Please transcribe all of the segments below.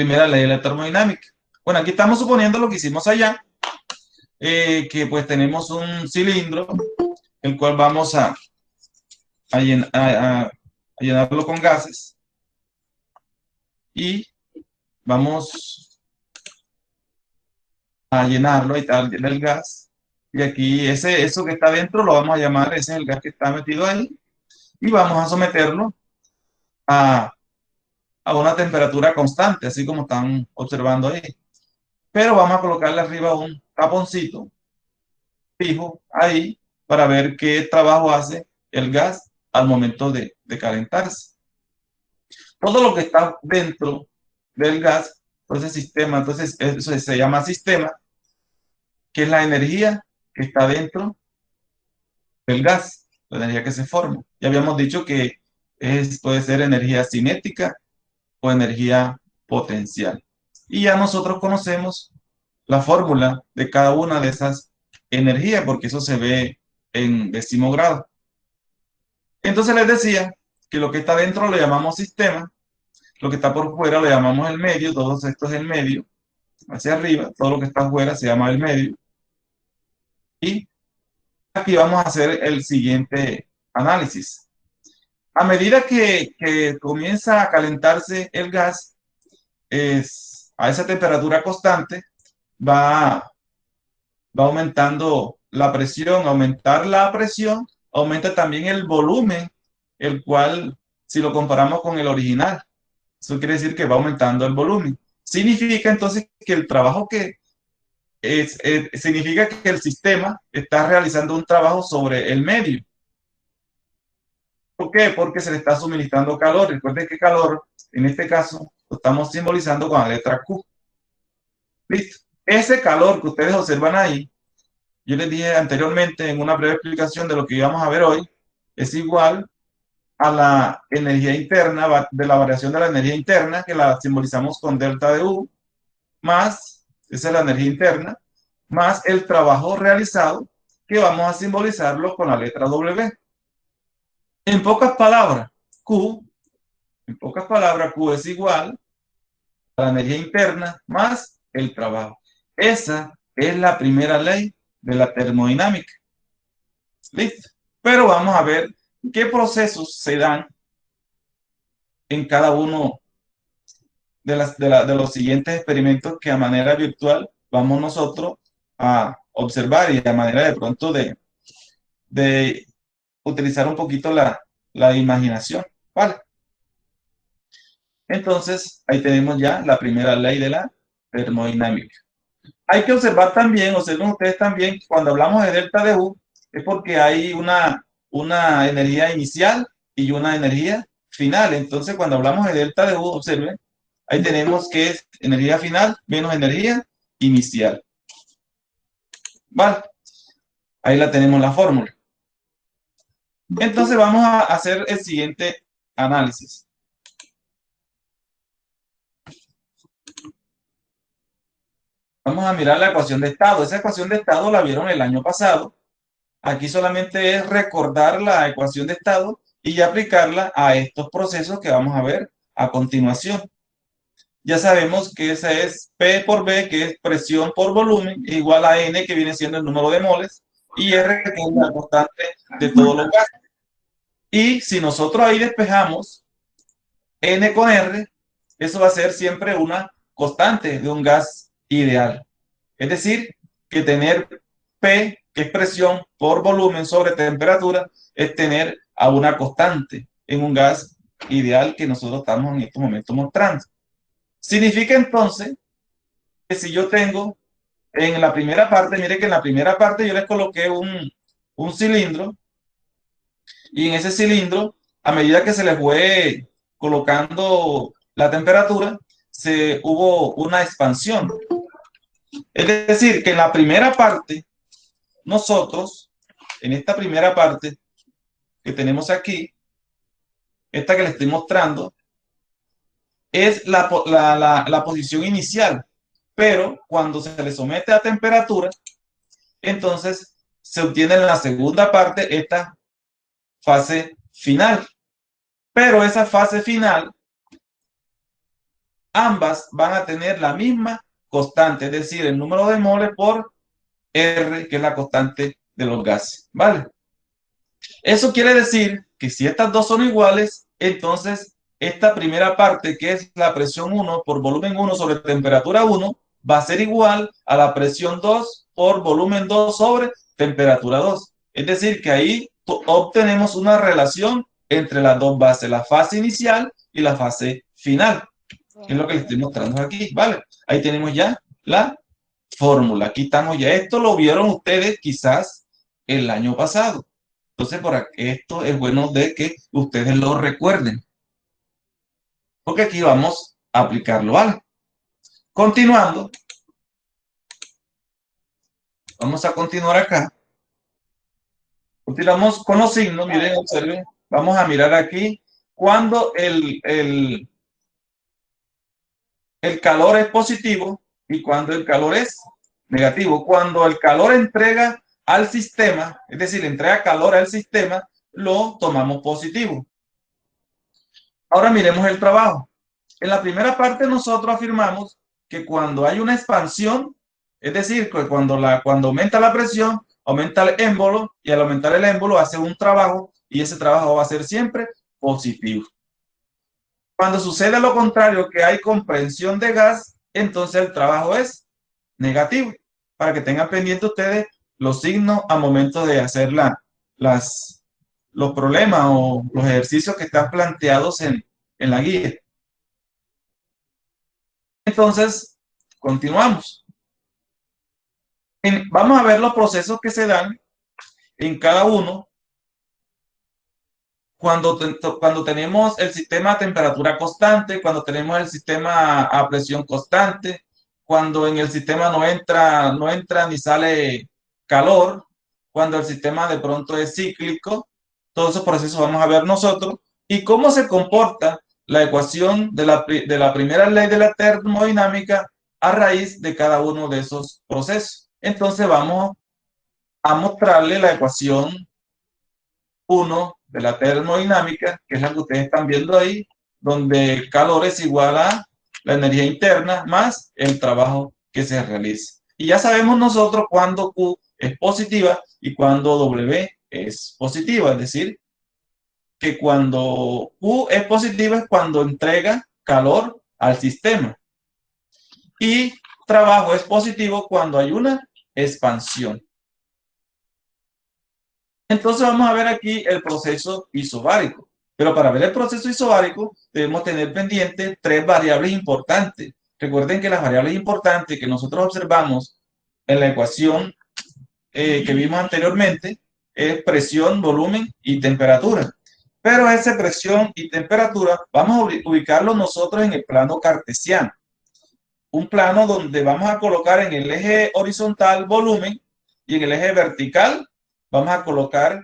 primera ley de la termodinámica. Bueno, aquí estamos suponiendo lo que hicimos allá, que pues tenemos un cilindro, el cual vamos a llenarlo con gases y vamos a llenarlo y tal, el gas. Y aquí eso que está dentro lo vamos a llamar, ese es el gas que está metido ahí, y vamos a someterlo a, a una temperatura constante, así como están observando ahí. Pero vamos a colocarle arriba un taponcito fijo ahí para ver qué trabajo hace el gas al momento de calentarse. Todo lo que está dentro del gas, entonces sistema, entonces eso se llama sistema, que es la energía que está dentro del gas, la energía que se forma. Ya habíamos dicho que puede ser energía cinética o energía potencial. Y ya nosotros conocemos la fórmula de cada una de esas energías, porque eso se ve en décimo grado. Entonces les decía que lo que está dentro lo llamamos sistema, lo que está por fuera lo llamamos el medio, todo esto es el medio, hacia arriba, todo lo que está afuera se llama el medio. Y aquí vamos a hacer el siguiente análisis. A medida que comienza a calentarse el gas, a esa temperatura constante, va, va aumentando la presión. Aumentar la presión aumenta también el volumen, el cual, si lo comparamos con el original, eso quiere decir que va aumentando el volumen. Significa entonces que el trabajo significa que el sistema está realizando un trabajo sobre el medio. ¿Por qué? Porque se le está suministrando calor. Recuerden que calor, en este caso, lo estamos simbolizando con la letra Q. ¿Listo? Ese calor que ustedes observan ahí, yo les dije anteriormente en una breve explicación de lo que íbamos a ver hoy, es igual a la energía interna, de la variación de la energía interna, que la simbolizamos con delta de U, más, esa es la energía interna, más el trabajo realizado, que vamos a simbolizarlo con la letra W. En pocas palabras, Q, en pocas palabras, Q es igual a la energía interna más el trabajo. Esa es la primera ley de la termodinámica. ¿Listo? Pero vamos a ver qué procesos se dan en cada uno de los siguientes experimentos que a manera virtual vamos nosotros a observar y a manera de pronto de utilizar un poquito la imaginación. ¿Vale? Entonces, ahí tenemos ya la primera ley de la termodinámica. Hay que observar también, observen ustedes también, que cuando hablamos de delta de U, es porque hay una energía inicial y una energía final. Entonces, cuando hablamos de delta de U, observen, ahí tenemos que es energía final menos energía inicial. ¿Vale? Ahí la tenemos la fórmula. Entonces, vamos a hacer el siguiente análisis. Vamos a mirar la ecuación de estado. Esa ecuación de estado la vieron el año pasado. Aquí solamente es recordar la ecuación de estado y aplicarla a estos procesos que vamos a ver a continuación. Ya sabemos que esa es P por B, que es presión por volumen, igual a N, que viene siendo el número de moles, y R, que es la constante de todos los gases. Y si nosotros ahí despejamos N con R, eso va a ser siempre una constante de un gas ideal. Es decir, que tener P, que es presión por volumen sobre temperatura, es tener a una constante en un gas ideal que nosotros estamos en este momento mostrando. Significa entonces que si yo tengo en la primera parte, mire que en la primera parte yo les coloqué un cilindro y en ese cilindro, a medida que se le fue colocando la temperatura, hubo una expansión. Es decir, que en la primera parte, nosotros, en esta primera parte que tenemos aquí, esta que les estoy mostrando, es la posición inicial, pero cuando se le somete a temperatura, entonces se obtiene en la segunda parte esta fase final. Pero esa fase final ambas van a tener la misma constante, es decir, el número de moles por R, que es la constante de los gases, ¿vale? Eso quiere decir que si estas dos son iguales, entonces esta primera parte, que es la presión 1 por volumen 1 sobre temperatura 1, va a ser igual a la presión 2 por volumen 2 sobre temperatura 2. Es decir, que ahí obtenemos una relación entre las dos bases, la fase inicial y la fase final, que es lo que les estoy mostrando aquí, ¿vale? Ahí tenemos ya la fórmula. Aquí estamos ya. Esto lo vieron ustedes quizás el año pasado. Entonces, esto es bueno de que ustedes lo recuerden, porque aquí vamos a aplicarlo, ¿vale? Continuando, vamos a continuar acá. Continuamos con los signos, miren, observen. Vamos a mirar aquí cuando el calor es positivo y cuando el calor es negativo. Cuando el calor entrega al sistema, es decir, entrega calor al sistema, lo tomamos positivo. Ahora miremos el trabajo. En la primera parte nosotros afirmamos que cuando hay una expansión, es decir, que cuando aumenta la presión, aumenta el émbolo y al aumentar el émbolo hace un trabajo y ese trabajo va a ser siempre positivo. Cuando sucede lo contrario, que hay comprensión de gas, entonces el trabajo es negativo. Para que tengan pendiente ustedes los signos al momento de hacer los problemas o los ejercicios que están planteados en la guía. Entonces, continuamos. Vamos a ver los procesos que se dan en cada uno cuando tenemos el sistema a temperatura constante, cuando tenemos el sistema a presión constante, cuando en el sistema no entra ni sale calor, cuando el sistema de pronto es cíclico. Todos esos procesos vamos a ver nosotros y cómo se comporta la ecuación de la primera ley de la termodinámica a raíz de cada uno de esos procesos. Entonces vamos a mostrarle la ecuación 1 de la termodinámica, que es la que ustedes están viendo ahí, donde el calor es igual a la energía interna más el trabajo que se realiza. Y ya sabemos nosotros cuándo Q es positiva y cuándo W es positiva, es decir, que cuando Q es positiva es cuando entrega calor al sistema y trabajo es positivo cuando hay una expansión. Entonces vamos a ver aquí el proceso isobárico. Pero para ver el proceso isobárico debemos tener pendiente tres variables importantes. Recuerden que las variables importantes que nosotros observamos en la ecuación que vimos anteriormente es presión, volumen y temperatura. Pero esa presión y temperatura vamos a ubicarlo nosotros en el plano cartesiano. Un plano donde vamos a colocar en el eje horizontal volumen y en el eje vertical vamos a colocar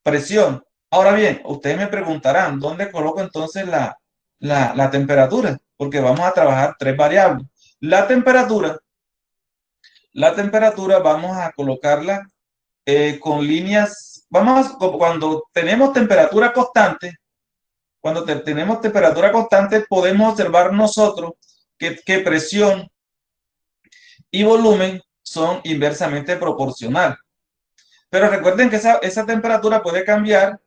presión. Ahora bien, ustedes me preguntarán, ¿dónde coloco entonces la temperatura? Porque vamos a trabajar tres variables. La temperatura vamos a colocarla con líneas, cuando tenemos temperatura constante, podemos observar nosotros que presión y volumen son inversamente proporcionales. Pero recuerden que esa temperatura puede cambiar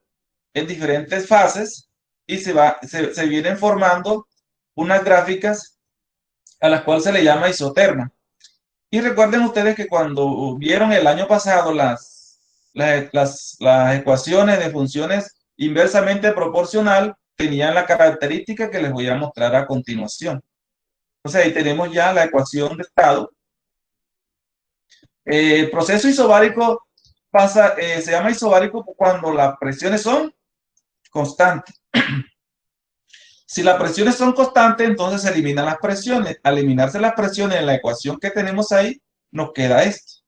en diferentes fases y se vienen formando unas gráficas a las cuales se le llama isoterma. Y recuerden ustedes que cuando vieron el año pasado las ecuaciones de funciones inversamente proporcional, tenían la característica que les voy a mostrar a continuación. Entonces ahí tenemos ya la ecuación de estado. El proceso isobárico se llama isobárico cuando las presiones son constantes. Si las presiones son constantes, entonces se eliminan las presiones. Al eliminarse las presiones en la ecuación que tenemos ahí, nos queda esto.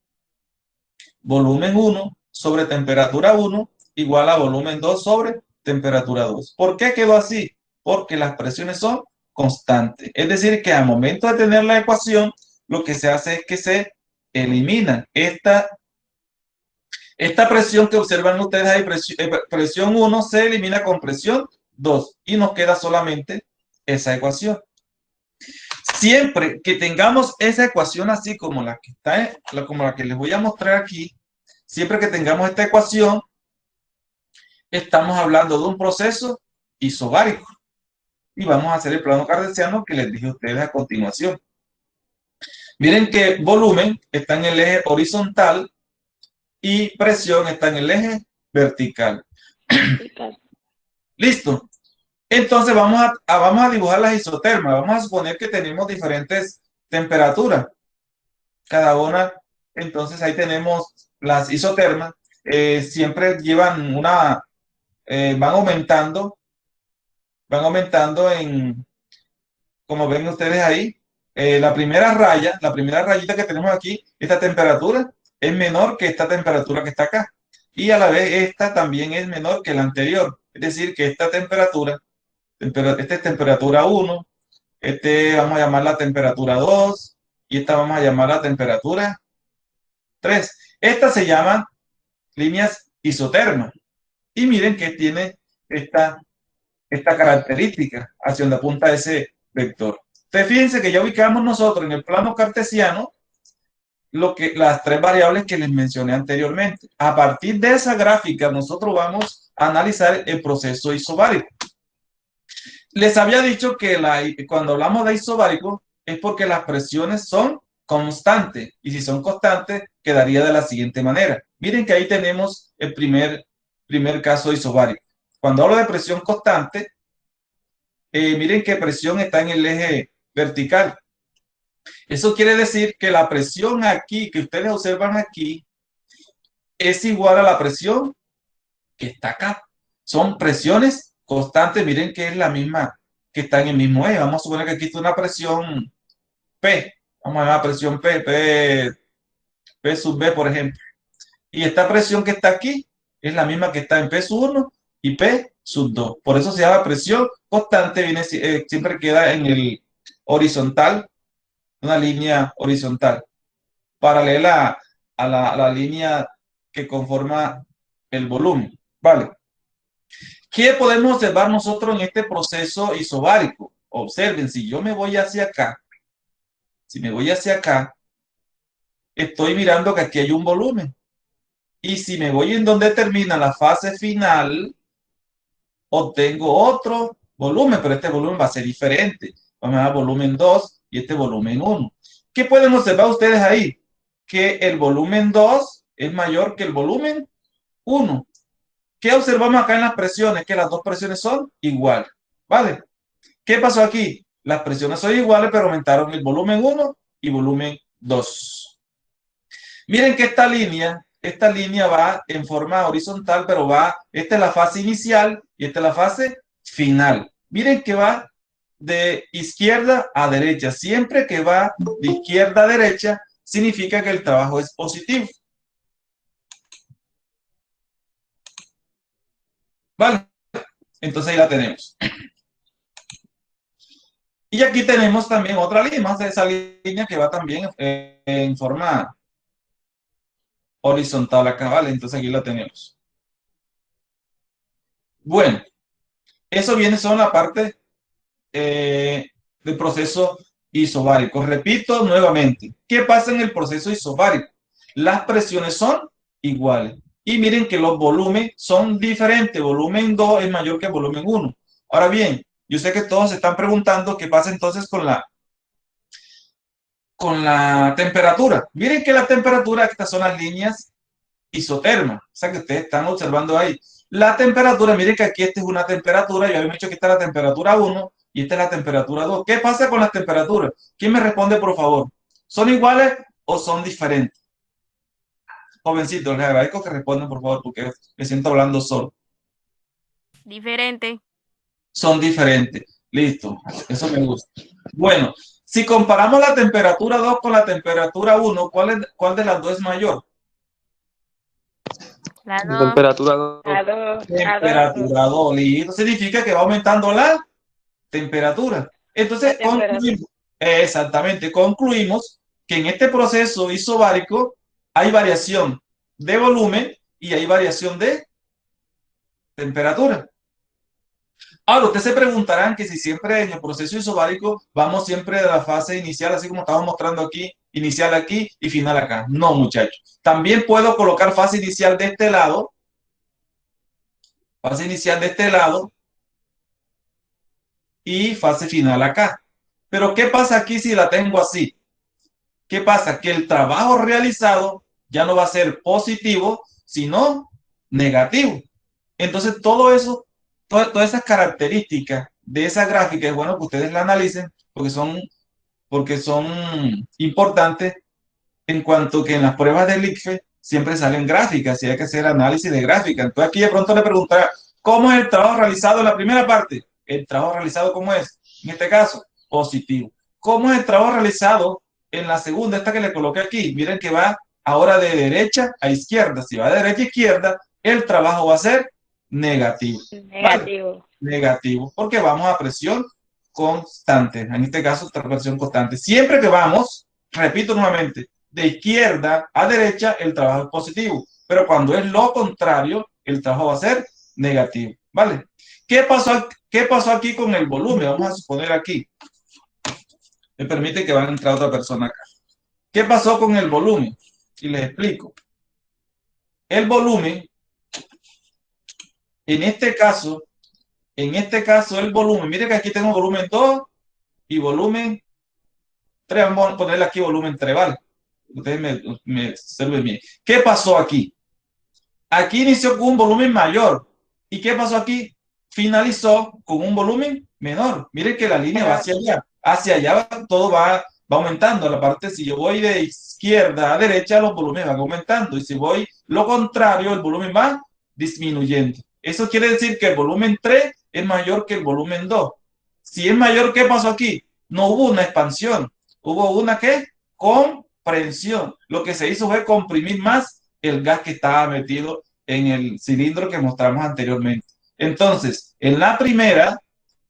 Volumen 1 sobre temperatura 1 igual a volumen 2 sobre temperatura 2. ¿Por qué quedó así? Porque las presiones son constantes. Es decir, que al momento de tener la ecuación, lo que se hace es que se elimina esta presión que observan ustedes ahí, presión 1 se elimina con presión 2 y nos queda solamente esa ecuación. Siempre que tengamos esa ecuación así como la que está, como la que les voy a mostrar aquí, siempre que tengamos esta ecuación, estamos hablando de un proceso isobárico. Y vamos a hacer el plano cartesiano que les dije a ustedes a continuación. Miren que volumen está en el eje horizontal y presión está en el eje vertical. Listo. Entonces vamos a dibujar las isotermas. Vamos a suponer que tenemos diferentes temperaturas. Cada una, entonces ahí tenemos las isotermas. Siempre llevan van aumentando como ven ustedes ahí. La primera rayita que tenemos aquí, esta temperatura es menor que esta temperatura que está acá. Y a la vez esta también es menor que la anterior. Es decir, que esta esta es temperatura 1, vamos a llamar la temperatura 2 y esta vamos a llamar la temperatura 3. Estas se llaman líneas isotermas. Y miren que tiene esta característica hacia donde apunta ese vector. Entonces, fíjense que ya ubicamos nosotros en el plano cartesiano las tres variables que les mencioné anteriormente. A partir de esa gráfica, nosotros vamos a analizar el proceso isobárico. Les había dicho que cuando hablamos de isobárico es porque las presiones son constantes. Y si son constantes, quedaría de la siguiente manera. Miren que ahí tenemos el primer caso isobárico. Cuando hablo de presión constante, miren que presión está en el eje vertical. Eso quiere decir que la presión aquí, que ustedes observan aquí, es igual a la presión que está acá. Son presiones constantes. Miren que es la misma, que está en el mismo eje. Vamos a suponer que aquí está una presión P. Vamos a llamar presión P sub B, por ejemplo. Y esta presión que está aquí es la misma que está en P sub 1 y P sub 2. Por eso se llama presión constante, siempre queda en el horizontal, una línea horizontal, paralela a la línea que conforma el volumen. ¿Vale? ¿Qué podemos observar nosotros en este proceso isobárico? Observen, si yo me voy hacia acá, estoy mirando que aquí hay un volumen. Y si me voy en donde termina la fase final, obtengo otro volumen, pero este volumen va a ser diferente. Vamos a dar volumen 2 y este volumen 1. ¿Qué pueden observar ustedes ahí? Que el volumen 2 es mayor que el volumen 1. ¿Qué observamos acá en las presiones? Que las dos presiones son iguales. ¿Vale? ¿Qué pasó aquí? Las presiones son iguales, pero aumentaron el volumen 1 y volumen 2. Miren que esta línea va en forma horizontal, pero esta es la fase inicial y esta es la fase final. Miren que va de izquierda a derecha. Siempre que va de izquierda a derecha, significa que el trabajo es positivo. ¿Vale? Entonces ahí la tenemos. Y aquí tenemos también otra línea, más de esa línea que va también en forma horizontal acá, ¿vale? Entonces aquí la tenemos. Bueno, eso viene son la parte del proceso isobárico. Repito nuevamente, ¿qué pasa en el proceso isobárico? Las presiones son iguales. Y miren que los volúmenes son diferentes. Volumen 2 es mayor que volumen 1. Ahora bien, yo sé que todos se están preguntando qué pasa entonces con la temperatura. Miren que la temperatura, estas son las líneas isotermas, o sea que ustedes están observando ahí. La temperatura, miren que aquí esta es una temperatura, yo había dicho que esta es la temperatura 1 y esta es la temperatura 2. ¿Qué pasa con las temperaturas? ¿Quién me responde, por favor? ¿Son iguales o son diferentes? Jovencitos, les agradezco que respondan, por favor, porque me siento hablando solo. Diferente. Son diferentes. Listo, eso me gusta. Bueno, si comparamos la temperatura 2 con la temperatura 1, ¿cuál de las dos es mayor? La La 2. temperatura 2. Temperatura 2. Listo, significa que va aumentando la temperatura. Entonces, concluimos que en este proceso isobárico hay variación de volumen y hay variación de temperatura. Ahora, ustedes se preguntarán que si siempre en el proceso isobárico vamos siempre de la fase inicial, así como estamos mostrando aquí, inicial aquí y final acá. No, muchachos. También puedo colocar fase inicial de este lado y fase final acá. Pero ¿qué pasa aquí si la tengo así? ¿Qué pasa? Que el trabajo realizado ya no va a ser positivo, sino negativo. Entonces, todo eso, todas esas características de esa gráfica, es bueno que ustedes la analicen porque son importantes en cuanto que en las pruebas del ICFE siempre salen gráficas y hay que hacer análisis de gráficas. Entonces, aquí de pronto le preguntará, ¿cómo es el trabajo realizado en la primera parte? El trabajo realizado, ¿cómo es? En este caso, positivo. ¿Cómo es el trabajo realizado en la segunda, esta que le coloqué aquí? Miren que va ahora de derecha a izquierda. Si va de derecha a izquierda, el trabajo va a ser negativo. ¿Vale? Negativo. Negativo, porque vamos a presión constante. En este caso, presión constante. Siempre que vamos, repito nuevamente, de izquierda a derecha, el trabajo es positivo. Pero cuando es lo contrario, el trabajo va a ser negativo. ¿Vale? ¿Qué pasó aquí con el volumen? Vamos a suponer aquí. Me permite que va a entrar otra persona acá. ¿Qué pasó con el volumen? Y les explico. El volumen, en este caso, el volumen, mire que aquí tengo volumen 2 y volumen 3. Vamos a ponerle aquí volumen 3, ¿vale? Ustedes me observen bien. ¿Qué pasó aquí? Aquí inició con un volumen mayor. ¿Y qué pasó aquí? Finalizó con un volumen menor. Miren que la línea va Menor. hacia allá. Hacia allá todo va aumentando. La parte, si yo voy de izquierda a derecha, los volúmenes van aumentando. Y si voy lo contrario, el volumen va disminuyendo. Eso quiere decir que el volumen 3 es mayor que el volumen 2. Si es mayor, ¿qué pasó aquí? No hubo una expansión. Hubo una, ¿qué? Comprensión. Lo que se hizo fue comprimir más el gas que estaba metido en el cilindro que mostramos anteriormente. Entonces, en la primera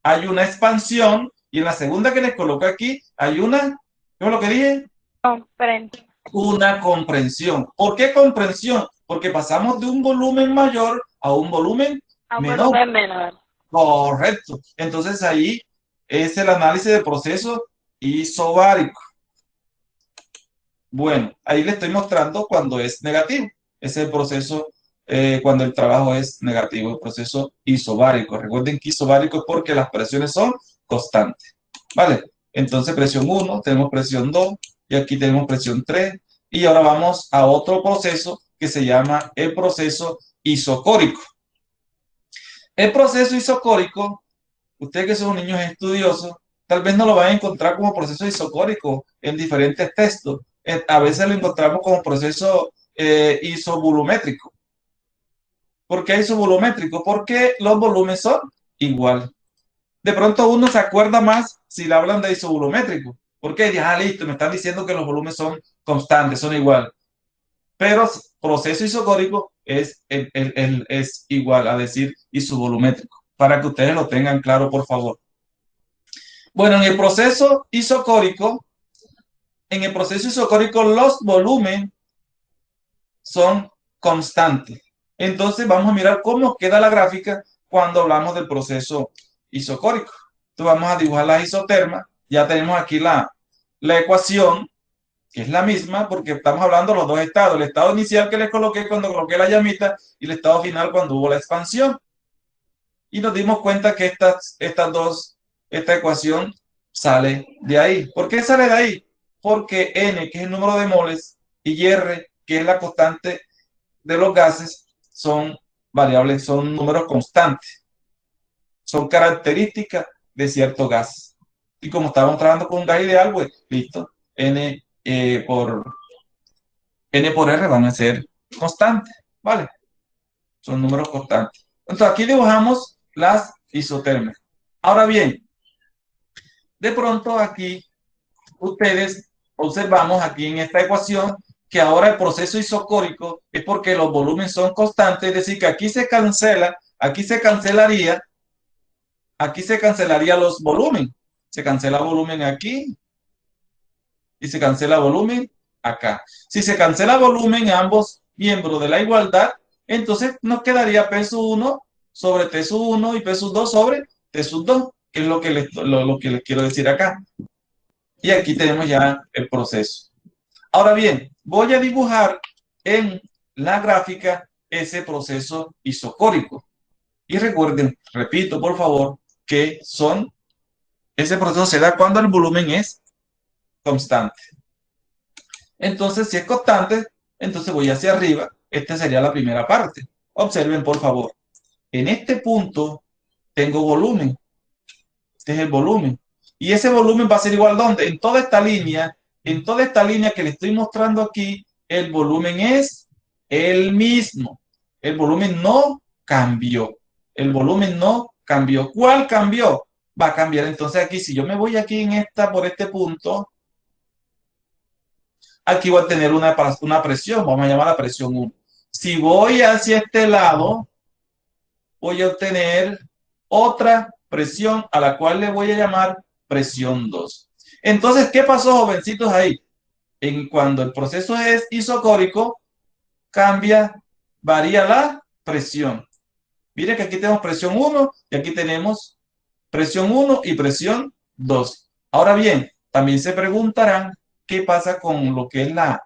hay una expansión y en la segunda que les coloco aquí hay una, ¿qué es lo que dije? Comprensión. Una comprensión. ¿Por qué comprensión? Porque pasamos de un volumen mayor a un volumen A un menor. volumen menor. Correcto. Entonces ahí es el análisis de proceso isobárico. Bueno, ahí le estoy mostrando cuando es negativo. Ese es el proceso cuando el trabajo es negativo, el proceso isobárico. Recuerden que isobárico es porque las presiones son constantes. ¿Vale? Entonces presión 1, tenemos presión 2 y aquí tenemos presión 3. Y ahora vamos a otro proceso que se llama el proceso isocórico. El proceso isocórico, ustedes que son niños estudiosos, tal vez no lo van a encontrar como proceso isocórico en diferentes textos. A veces lo encontramos como proceso isovolumétrico. ¿Por qué isovolumétrico? Porque los volúmenes son igual. De pronto uno se acuerda más si le hablan de isovolumétrico. Porque ya, listo, me están diciendo que los volúmenes son constantes, son igual. Pero proceso isocórico es igual a decir isovolumétrico. Para que ustedes lo tengan claro, por favor. Bueno, en el proceso isocórico los volúmenes son constantes. Entonces vamos a mirar cómo queda la gráfica cuando hablamos del proceso isocórico. Entonces vamos a dibujar la isoterma. Ya tenemos aquí la ecuación, que es la misma porque estamos hablando de los dos estados. El estado inicial que les coloqué cuando coloqué la llamita y el estado final cuando hubo la expansión. Y nos dimos cuenta que esta ecuación sale de ahí. ¿Por qué sale de ahí? Porque N, que es el número de moles, y R, que es la constante de los gases, son variables, son números constantes, son características de ciertos gases. Y como estamos trabajando con un gas ideal, pues listo, N por R van a ser constantes, ¿vale? Son números constantes. Entonces aquí dibujamos las isotermas. Ahora bien, de pronto aquí ustedes observamos aquí en esta ecuación que ahora el proceso isocórico es porque los volúmenes son constantes, es decir, que aquí se cancelaría los volúmenes. Se cancela volumen aquí y se cancela volumen acá. Si se cancela volumen en ambos miembros de la igualdad, entonces nos quedaría peso 1 sobre T sub 1 y P sub 2 sobre T sub 2, que es lo que les quiero decir acá. Y aquí tenemos ya el proceso. Ahora bien, voy a dibujar en la gráfica ese proceso isocórico. Y recuerden, repito por favor, que ese proceso se da cuando el volumen es constante. Entonces, si es constante, entonces voy hacia arriba. Esta sería la primera parte. Observen, por favor. En este punto tengo volumen. Este es el volumen. Y ese volumen va a ser igual ¿dónde? En toda esta línea. En toda esta línea que le estoy mostrando aquí, el volumen es el mismo. El volumen no cambió. El volumen no cambió. ¿Cuál cambió? Va a cambiar entonces aquí. Si yo me voy aquí por este punto, aquí voy a tener una presión, vamos a llamar la presión 1. Si voy hacia este lado, voy a obtener otra presión a la cual le voy a llamar presión 2. Entonces, ¿qué pasó, jovencitos, ahí? Cuando el proceso es isocórico, varía la presión. Miren que aquí tenemos presión 1 y aquí tenemos presión 1 y presión 2. Ahora bien, también se preguntarán qué pasa con lo que es la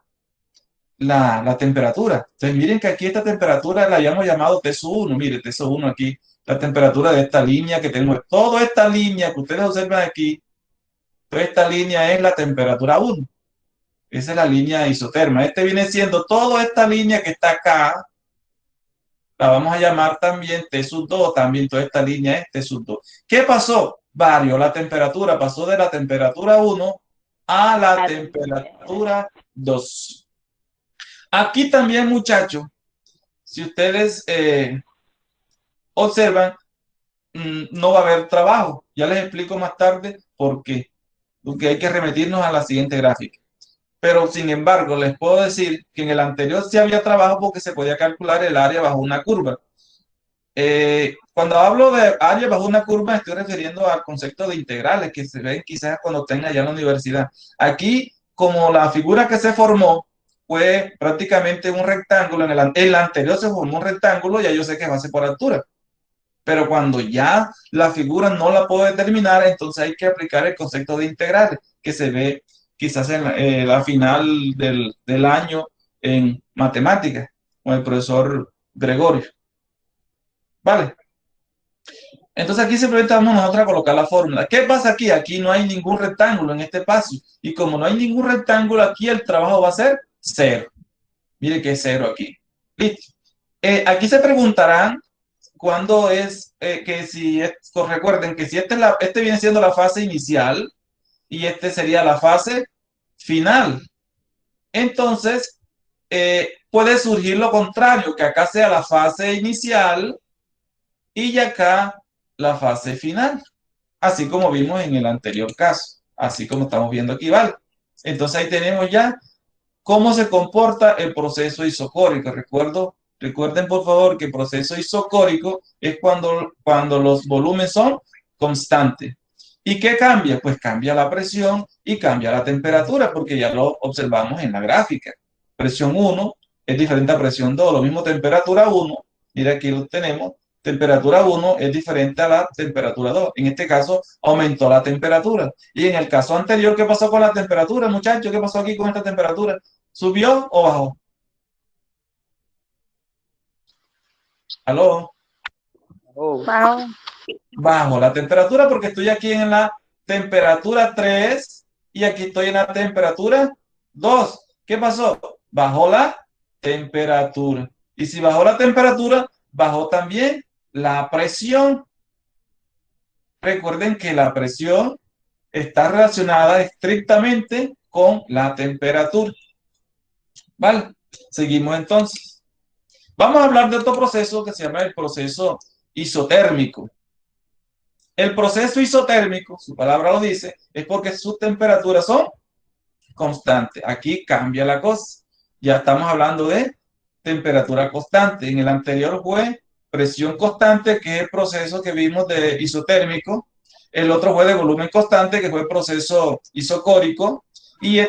temperatura. Entonces, miren que aquí esta temperatura la habíamos llamado T1. Mire, T1 aquí, la temperatura de esta línea que tenemos. Toda esta línea que ustedes observan aquí, toda esta línea es la temperatura 1. Esa es la línea isoterma. Este viene siendo toda esta línea que está acá. La vamos a llamar también T2. También toda esta línea es T2. ¿Qué pasó? Varió la temperatura. Pasó de la temperatura 1 a la temperatura 2. Aquí también, muchachos, si ustedes observan, no va a haber trabajo. Ya les explico más tarde por qué. Porque hay que remitirnos a la siguiente gráfica. Pero, sin embargo, les puedo decir que en el anterior sí había trabajo porque se podía calcular el área bajo una curva. Cuando hablo de área bajo una curva, estoy refiriendo al concepto de integrales que se ven quizás cuando estén allá en la universidad. Aquí, como la figura que se formó fue prácticamente un rectángulo, en el anterior se formó un rectángulo, ya yo sé que va a ser por altura. Pero cuando ya la figura no la puedo determinar, entonces hay que aplicar el concepto de integrales, que se ve quizás en la final del año en matemáticas, con el profesor Gregorio. ¿Vale? Entonces aquí simplemente vamos nosotros a colocar la fórmula. ¿Qué pasa aquí? Aquí no hay ningún rectángulo en este espacio. Y como no hay ningún rectángulo aquí, el trabajo va a ser 0. Mire que es 0 aquí. Listo. Aquí se preguntarán cuándo es que si recuerden que si este viene siendo la fase inicial y este sería la fase final. Entonces, puede surgir lo contrario, que acá sea la fase inicial y acá la fase final, así como vimos en el anterior caso, así como estamos viendo aquí, ¿vale? Entonces ahí tenemos ya cómo se comporta el proceso isocórico. Recuerden por favor que el proceso isocórico es cuando los volúmenes son constantes. ¿Y qué cambia? Pues cambia la presión y cambia la temperatura, porque ya lo observamos en la gráfica. Presión 1 es diferente a presión 2, lo mismo temperatura 1, mira aquí lo tenemos, temperatura 1 es diferente a la temperatura 2. En este caso, aumentó la temperatura. Y en el caso anterior, ¿qué pasó con la temperatura, muchachos? ¿Qué pasó aquí con esta temperatura? ¿Subió o bajó? ¿Aló? Bajo. Bajo la temperatura porque estoy aquí en la temperatura 3 y aquí estoy en la temperatura 2. ¿Qué pasó? Bajó la temperatura. Y si bajó la temperatura, bajó también la presión. Recuerden que la presión está relacionada estrictamente con la temperatura. ¿Vale? Seguimos entonces. Vamos a hablar de otro proceso que se llama el proceso isotérmico. El proceso isotérmico, su palabra lo dice, es porque sus temperaturas son constantes. Aquí cambia la cosa. Ya estamos hablando de temperatura constante. En el anterior fue presión constante, que es el proceso que vimos de isotérmico. El otro fue de volumen constante, que fue el proceso isocórico. Y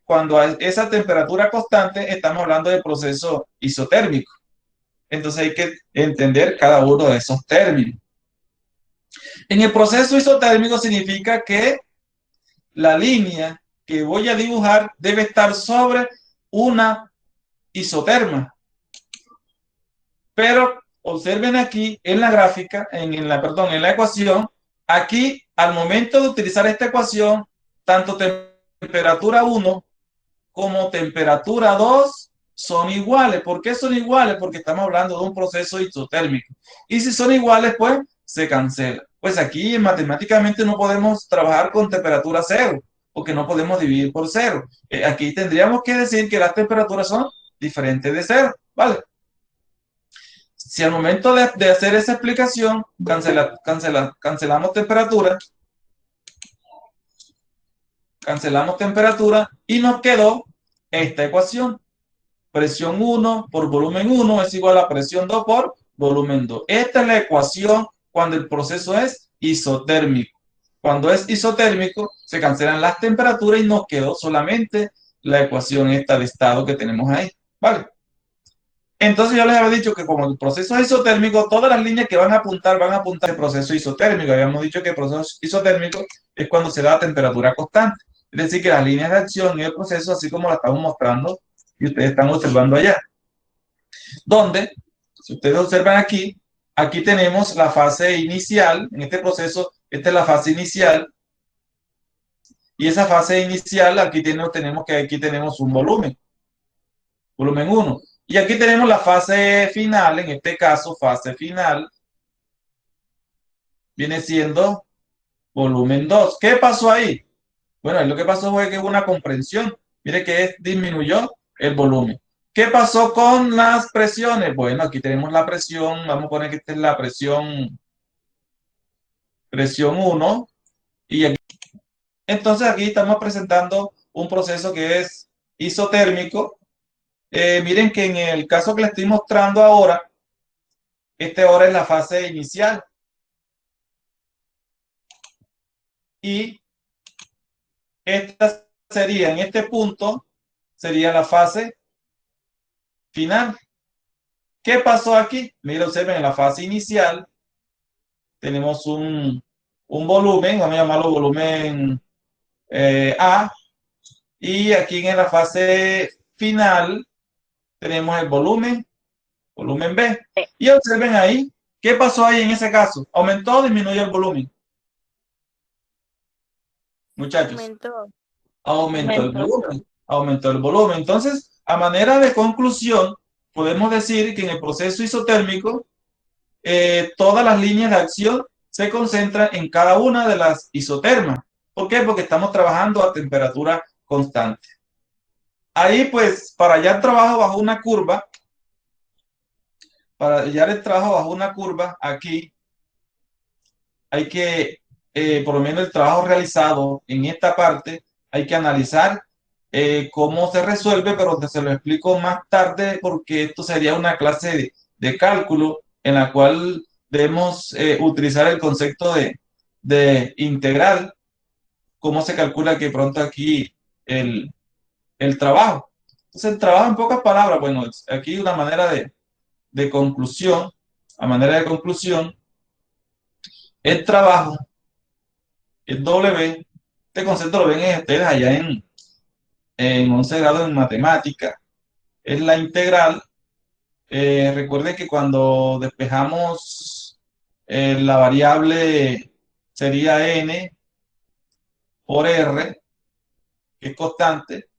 cuando hay esa temperatura constante, estamos hablando del proceso isotérmico. Entonces hay que entender cada uno de esos términos. En el proceso isotérmico significa que la línea que voy a dibujar debe estar sobre una isoterma. Pero observen aquí en la gráfica, en la ecuación, aquí al momento de utilizar esta ecuación, tanto temperatura 1 como temperatura 2 son iguales. ¿Por qué son iguales? Porque estamos hablando de un proceso isotérmico. Y si son iguales, pues se cancela. Pues aquí matemáticamente no podemos trabajar con temperatura 0, porque no podemos dividir por 0. Aquí tendríamos que decir que las temperaturas son diferentes de 0, ¿vale? Si al momento de hacer esa explicación cancelamos temperatura y nos quedó esta ecuación. Presión 1 por volumen 1 es igual a presión 2 por volumen 2. Esta es la ecuación cuando el proceso es isotérmico. Cuando es isotérmico, se cancelan las temperaturas y nos quedó solamente la ecuación esta de estado que tenemos ahí. ¿Vale? Entonces yo les había dicho que como el proceso es isotérmico, todas las líneas que van a apuntar al proceso isotérmico. Habíamos dicho que el proceso isotérmico es cuando se da a temperatura constante. Es decir, que las líneas de acción y el proceso, así como la estamos mostrando y ustedes están observando allá. Donde, si ustedes observan aquí, aquí tenemos la fase inicial. En este proceso, esta es la fase inicial. Y esa fase inicial, aquí tenemos un volumen 1. Y aquí tenemos la fase final, en este caso, fase final, viene siendo volumen 2. ¿Qué pasó ahí? Bueno, lo que pasó fue que hubo una comprensión. Mire que disminuyó el volumen. ¿Qué pasó con las presiones? Bueno, aquí tenemos la presión. Vamos a poner que esta es la presión 1. Y aquí, entonces aquí estamos presentando un proceso que es isotérmico. Miren que en el caso que les estoy mostrando ahora, ahora es la fase inicial. Y esta sería, en este punto, sería la fase final. ¿Qué pasó aquí? Miren, observen, en la fase inicial tenemos un volumen, vamos a llamarlo volumen A, y aquí en la fase final tenemos el volumen B. Y observen ahí, ¿qué pasó ahí en ese caso? ¿Aumentó o disminuyó el volumen? Muchachos. Aumentó el volumen. Aumentó el volumen. Entonces, a manera de conclusión, podemos decir que en el proceso isotérmico, todas las líneas de acción se concentran en cada una de las isotermas. ¿Por qué? Porque estamos trabajando a temperatura constante. Ahí, pues, para hallar el trabajo bajo una curva, aquí, hay que, por lo menos el trabajo realizado en esta parte, hay que analizar cómo se resuelve, pero se lo explico más tarde porque esto sería una clase de cálculo en la cual debemos utilizar el concepto de integral, cómo se calcula que pronto aquí el trabajo. Entonces, el trabajo en pocas palabras, bueno, aquí una manera de conclusión, a manera de conclusión, el trabajo, el W, este concepto lo ven ustedes allá en 11 grados en matemática, es la integral. Recuerden que cuando despejamos la variable sería n por r, que es constante,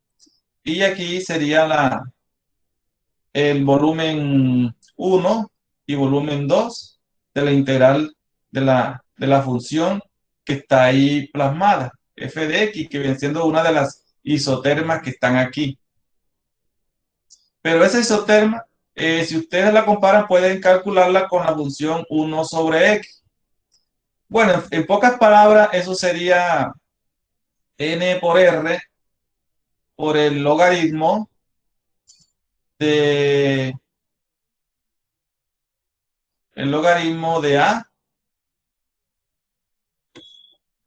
y aquí sería el volumen 1 y volumen 2 de la integral de la función que está ahí plasmada, f de x, que viene siendo una de las isotermas que están aquí. Pero esa isoterma, si ustedes la comparan, pueden calcularla con la función 1 sobre x. Bueno, en pocas palabras, eso sería n por r por el logaritmo de a.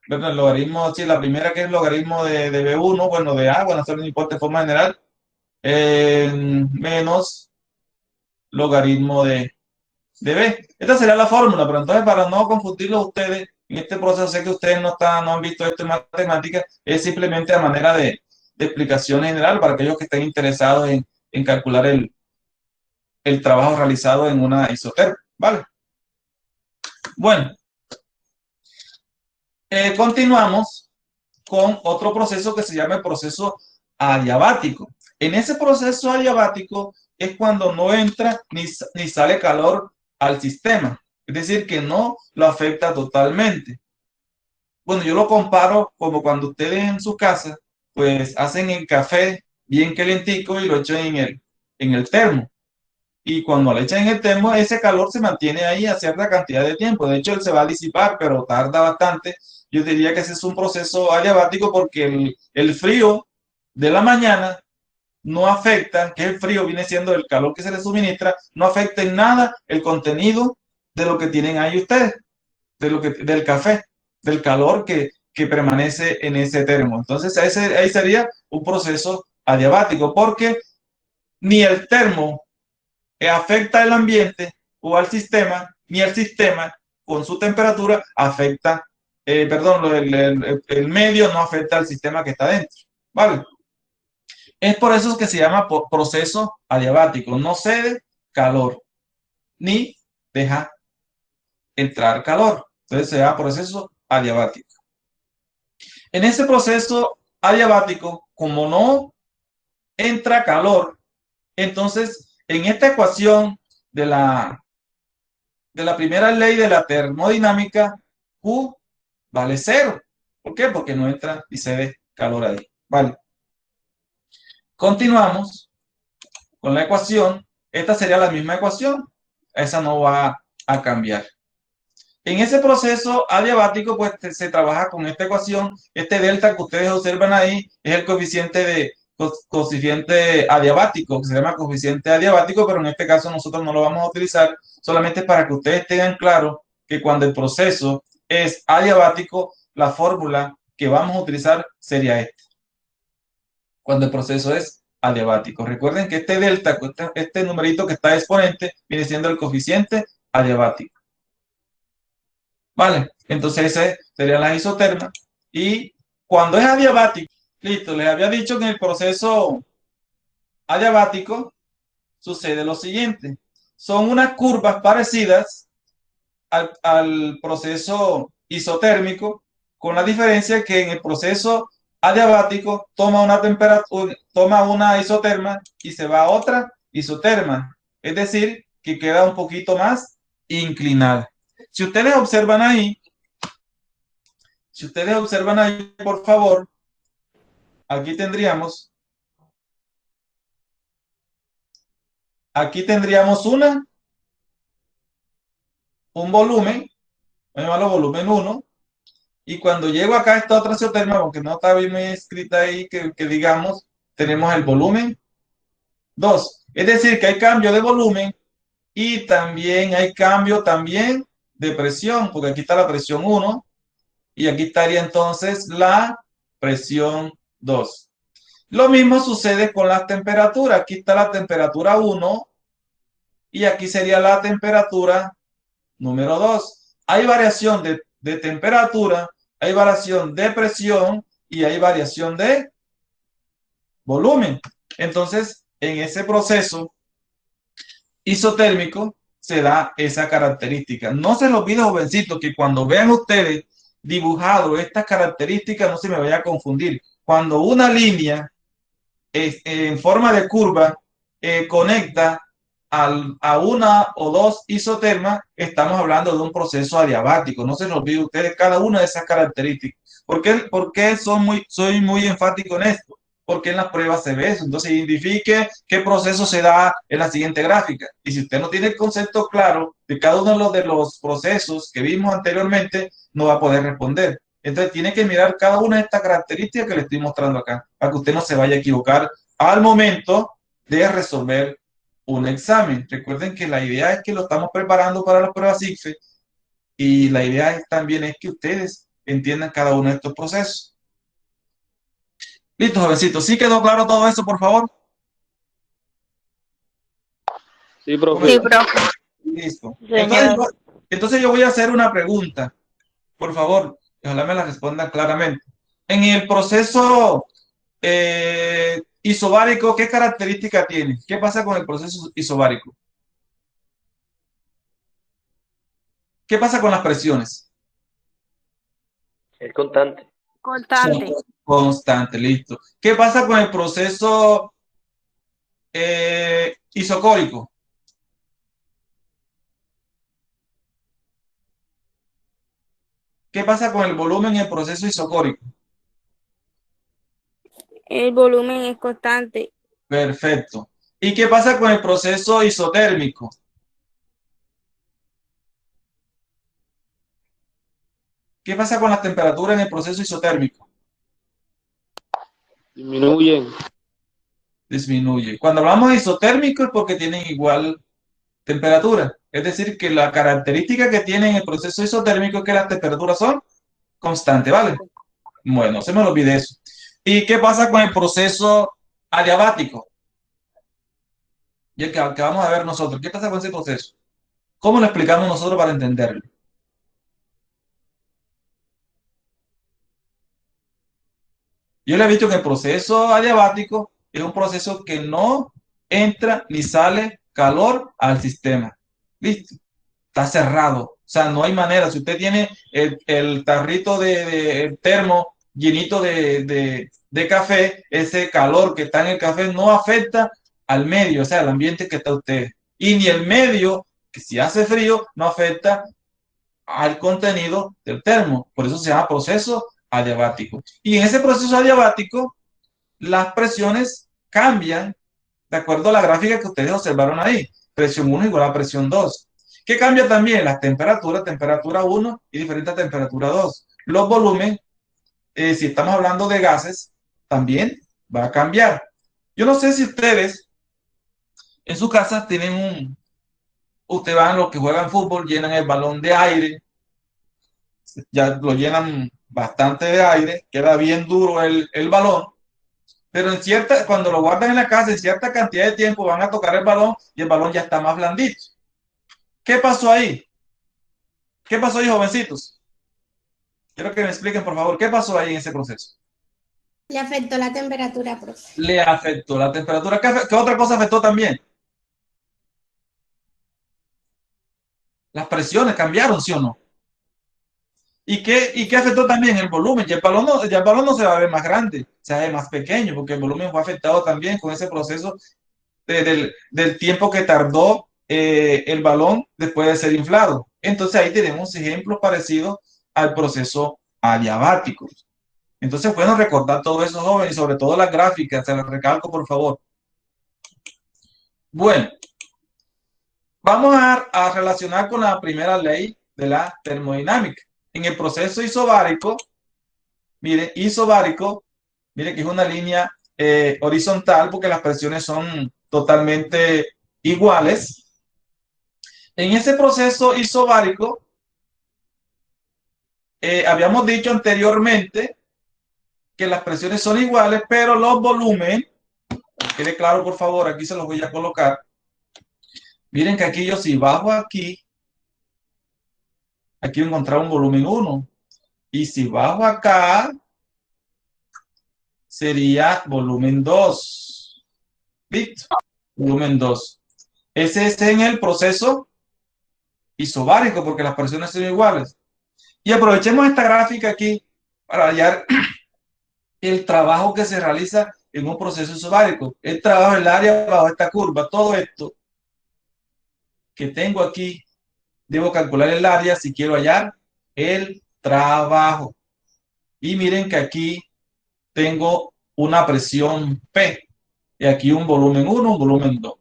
Bueno, el logaritmo, sí, la primera que es el logaritmo de b1, bueno, de a, bueno, eso no importa de forma general, menos logaritmo de B. Esta sería la fórmula, pero entonces para no confundirlos ustedes en este proceso, sé que ustedes no han visto esto en matemáticas, es simplemente a manera de explicación general para aquellos que estén interesados en calcular el trabajo realizado en una isotérmica, ¿vale? Bueno, continuamos con otro proceso que se llama el proceso adiabático. En ese proceso adiabático es cuando no entra ni sale calor al sistema, es decir, que no lo afecta totalmente. Bueno, yo lo comparo como cuando ustedes en su casa, pues hacen el café bien calientico y lo echan en el termo. Y cuando le echan en el termo, ese calor se mantiene ahí a cierta cantidad de tiempo. De hecho, él se va a disipar, pero tarda bastante. Yo diría que ese es un proceso adiabático porque el frío de la mañana no afecta, que el frío viene siendo el calor que se le suministra, no afecta en nada el contenido de lo que tienen ahí ustedes, del café, del calor que permanece en ese termo. Entonces, ahí sería un proceso adiabático porque ni el termo afecta el ambiente o al sistema, ni el sistema con su temperatura afecta, perdón, el medio no afecta al sistema que está dentro, ¿vale? Es por eso que se llama proceso adiabático. No cede calor, ni deja entrar calor. Entonces se llama proceso adiabático. En ese proceso adiabático, como no entra calor, entonces en esta ecuación de la primera ley de la termodinámica, Q vale 0. ¿Por qué? Porque no entra y cede calor ahí. Vale. Continuamos con la ecuación. Esta sería la misma ecuación. Esa no va a cambiar. En ese proceso adiabático, pues se trabaja con esta ecuación. Este delta que ustedes observan ahí es el coeficiente adiabático, que se llama coeficiente adiabático, pero en este caso nosotros no lo vamos a utilizar, solamente para que ustedes tengan claro que cuando el proceso es adiabático, la fórmula que vamos a utilizar sería esta. Cuando el proceso es adiabático. Recuerden que este delta, este numerito que está exponente, viene siendo el coeficiente adiabático. Vale, entonces ese sería la isoterma. Y cuando es adiabático, listo, les había dicho que en el proceso adiabático sucede lo siguiente. Son unas curvas parecidas al proceso isotérmico, con la diferencia que en el proceso adiabático toma una temperatura, toma una isoterma y se va a otra isoterma. Es decir, que queda un poquito más inclinada. Si ustedes observan ahí, por favor, aquí tendríamos un volumen, voy a llamarlo volumen 1, y cuando llego acá a esta otra isoterma, aunque no está bien escrita ahí, que digamos, tenemos el volumen 2. Es decir, que hay cambio de volumen y también hay cambio de presión, porque aquí está la presión 1 y aquí estaría entonces la presión 2. Lo mismo sucede con las temperaturas. Aquí está la temperatura 1 y aquí sería la temperatura número 2. Hay variación de temperatura, hay variación de presión y hay variación de volumen. Entonces, en ese proceso isotérmico se da esa característica. No se les olvide, jovencitos, que cuando vean ustedes dibujado estas características, no se me vaya a confundir. Cuando una línea en forma de curva conecta a una o dos isotermas, estamos hablando de un proceso adiabático. No se nos olvide ustedes cada una de esas características. ¿Por qué soy muy enfático en esto? Porque en las pruebas se ve eso. Entonces, identifique qué proceso se da en la siguiente gráfica. Y si usted no tiene el concepto claro de cada uno de los procesos que vimos anteriormente, no va a poder responder. Entonces, tiene que mirar cada una de estas características que le estoy mostrando acá, para que usted no se vaya a equivocar al momento de resolver un examen. Recuerden que la idea es que lo estamos preparando para las pruebas ICFES y la idea también es que ustedes entiendan cada uno de estos procesos. Listo, jovencitos. ¿Sí quedó claro todo eso, por favor? Sí, profe. Sí, profe. Listo. Señor. Entonces yo voy a hacer una pregunta. Por favor, ojalá me la respondan claramente. En el proceso isobárico, ¿qué característica tiene? ¿Qué pasa con el proceso isobárico? ¿Qué pasa con las presiones? Es constante. Constante. Constante, listo. ¿Qué pasa con el proceso isocórico? ¿Qué pasa con el volumen en el proceso isocórico? El volumen es constante. Perfecto. ¿Y qué pasa con el proceso isotérmico? ¿Qué pasa con las temperaturas en el proceso isotérmico? Disminuyen. Disminuye. Cuando hablamos de isotérmico es porque tienen igual temperatura. Es decir, que la característica que tiene el proceso isotérmico es que las temperaturas son constantes, ¿vale? Bueno, se me lo olvide eso. ¿Y qué pasa con el proceso adiabático? Y el que vamos a ver nosotros. ¿Qué pasa con ese proceso? ¿Cómo lo explicamos nosotros para entenderlo? Yo le he dicho que el proceso adiabático es un proceso que no entra ni sale calor al sistema. ¿Listo? Está cerrado. O sea, no hay manera. Si usted tiene el tarrito el termo llenito de café, ese calor que está en el café no afecta al medio, o sea, al ambiente que está usted. Y ni el medio, que si hace frío, no afecta al contenido del termo. Por eso se llama proceso adiabático. Y en ese proceso adiabático, las presiones cambian de acuerdo a la gráfica que ustedes observaron ahí. Presión 1 igual a presión 2. ¿Qué cambia también? Las temperaturas, temperatura 1 y diferente a temperatura 2. Los volúmenes, si estamos hablando de gases, también va a cambiar. Yo no sé si ustedes en su casa tienen ustedes van los que juegan fútbol, llenan el balón de aire, ya lo llenan bastante de aire, queda bien duro el balón, pero cuando lo guardan en la casa, en cierta cantidad de tiempo van a tocar el balón y el balón ya está más blandito. ¿Qué pasó ahí? ¿Qué pasó ahí, jovencitos? Quiero que me expliquen, por favor, ¿qué pasó ahí en ese proceso? Le afectó la temperatura, profe. Le afectó la temperatura. ¿Qué otra cosa afectó también? Las presiones cambiaron, ¿sí o no? ¿Y qué afectó también? El volumen. Ya el balón no se va a ver más grande, se va a ver más pequeño, porque el volumen fue afectado también con ese proceso del tiempo que tardó el balón después de ser inflado. Entonces ahí tenemos ejemplos parecidos al proceso adiabático. Entonces, bueno, recordar todo eso, jóvenes, y sobre todo las gráficas, se las recalco, por favor. Bueno, vamos a relacionar con la primera ley de la termodinámica. En el proceso isobárico, mire, mire que es una línea horizontal porque las presiones son totalmente iguales. En ese proceso isobárico, habíamos dicho anteriormente que las presiones son iguales, pero los volúmenes, quede claro por favor, aquí se los voy a colocar. Miren que aquí yo si bajo aquí voy a encontrar un volumen 1. Y si bajo acá, sería volumen 2. ¿Listo? Volumen 2. Ese es en el proceso isobárico, porque las presiones son iguales. Y aprovechemos esta gráfica aquí para hallar el trabajo que se realiza en un proceso isobárico. El trabajo, el área bajo esta curva, todo esto que tengo aquí, debo calcular el área si quiero hallar el trabajo. Y miren que aquí tengo una presión P y aquí un volumen 1, un volumen 2.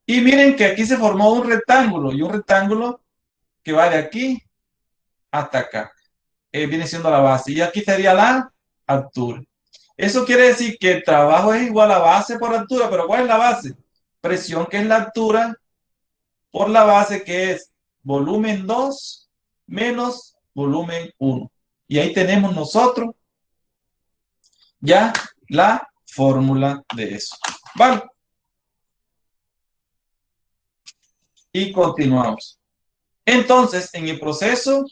Y miren que aquí se formó un rectángulo y un rectángulo que va de aquí hasta acá. Viene siendo la base y aquí sería la altura. Eso quiere decir que el trabajo es igual a base por altura, pero ¿cuál es la base? Presión, que es la altura, por la base, que es volumen 2 menos volumen 1. Y ahí tenemos nosotros ya la fórmula de eso. ¿Vale? y continuamos. Entonces, en el proceso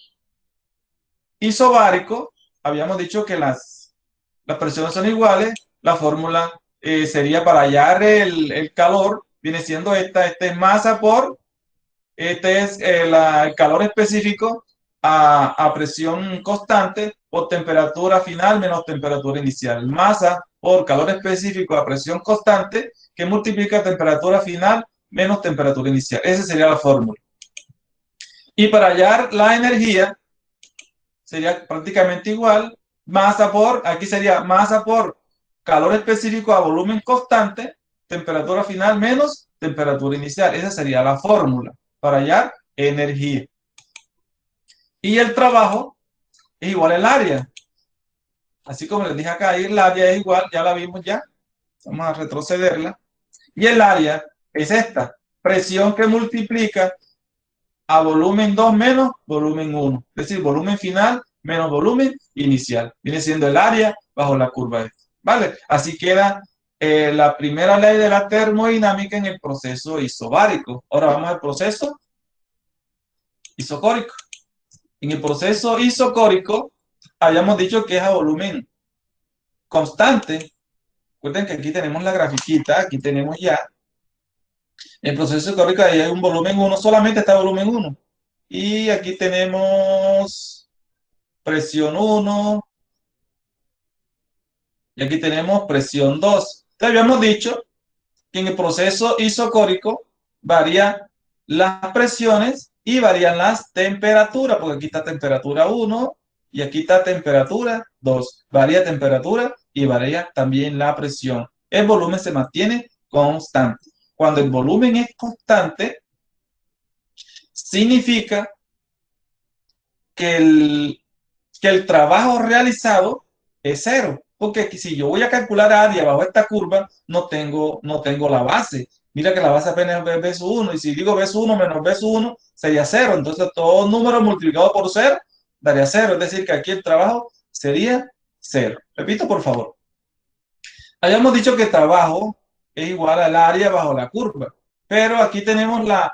isobárico, habíamos dicho que las presiones son iguales. La fórmula sería para hallar el calor, viene siendo esta es masa por, este es el calor específico a presión constante por temperatura final menos temperatura inicial. Masa por calor específico a presión constante que multiplica temperatura final menos temperatura inicial. Esa sería la fórmula. Y para hallar la energía sería prácticamente igual. Aquí sería masa por calor específico a volumen constante, temperatura final menos temperatura inicial. Esa sería la fórmula para hallar energía. Y el trabajo es igual al área. Así como les dije acá, ahí el área es igual, ya la vimos ya. Vamos a retrocederla. Y el área es esta, presión que multiplica a volumen 2 menos volumen 1. Es decir, volumen final menos volumen inicial. Viene siendo el área bajo la curva esta. ¿Vale? Así queda la primera ley de la termodinámica en el proceso isobárico. Ahora vamos al proceso isocórico. En el proceso isocórico habíamos dicho que es a volumen constante. Recuerden que aquí tenemos la grafiquita, aquí tenemos ya el proceso isocórico, ahí hay un volumen 1, solamente está volumen 1. Y aquí tenemos presión 1 y aquí tenemos presión 2. Entonces habíamos dicho que en el proceso isocórico varían las presiones y varían las temperaturas, porque aquí está temperatura 1 y aquí está temperatura 2. Varía temperatura y varía también la presión. El volumen se mantiene constante. Cuando el volumen es constante, significa que el trabajo realizado es cero. Porque si yo voy a calcular área bajo esta curva, no tengo la base. Mira que la base apenas es B sub 1. Y si digo B sub 1 menos B sub 1, sería 0. Entonces todo número multiplicado por 0 daría 0. Es decir, que aquí el trabajo sería 0. Repito, por favor. Habíamos dicho que trabajo es igual al área bajo la curva. Pero aquí tenemos la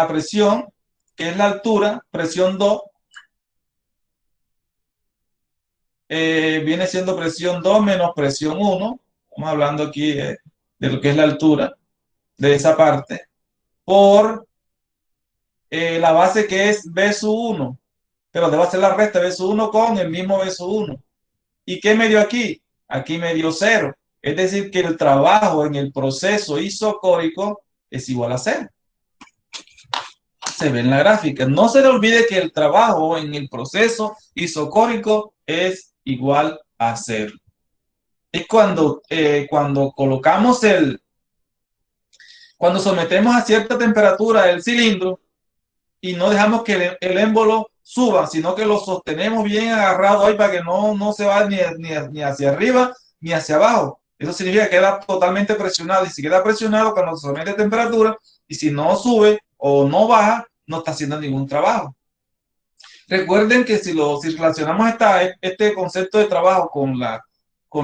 presión, que es la altura, presión 2. Viene siendo presión 2 menos presión 1. Estamos hablando aquí de lo que es la altura de esa parte, por la base que es B sub 1. Pero debo hacer la resta B sub 1 con el mismo B sub 1. ¿Y qué me dio aquí? Aquí me dio 0. Es decir, que el trabajo en el proceso isocórico es igual a 0. Se ve en la gráfica. No se le olvide que el trabajo en el proceso isocórico es igual a 0. Es cuando colocamos cuando sometemos a cierta temperatura el cilindro y no dejamos que el émbolo suba, sino que lo sostenemos bien agarrado ahí para que no se vaya ni hacia arriba ni hacia abajo. Eso significa que queda totalmente presionado, y si queda presionado cuando se somete a temperatura, y si no sube o no baja, no está haciendo ningún trabajo. Recuerden que si relacionamos este concepto de trabajo con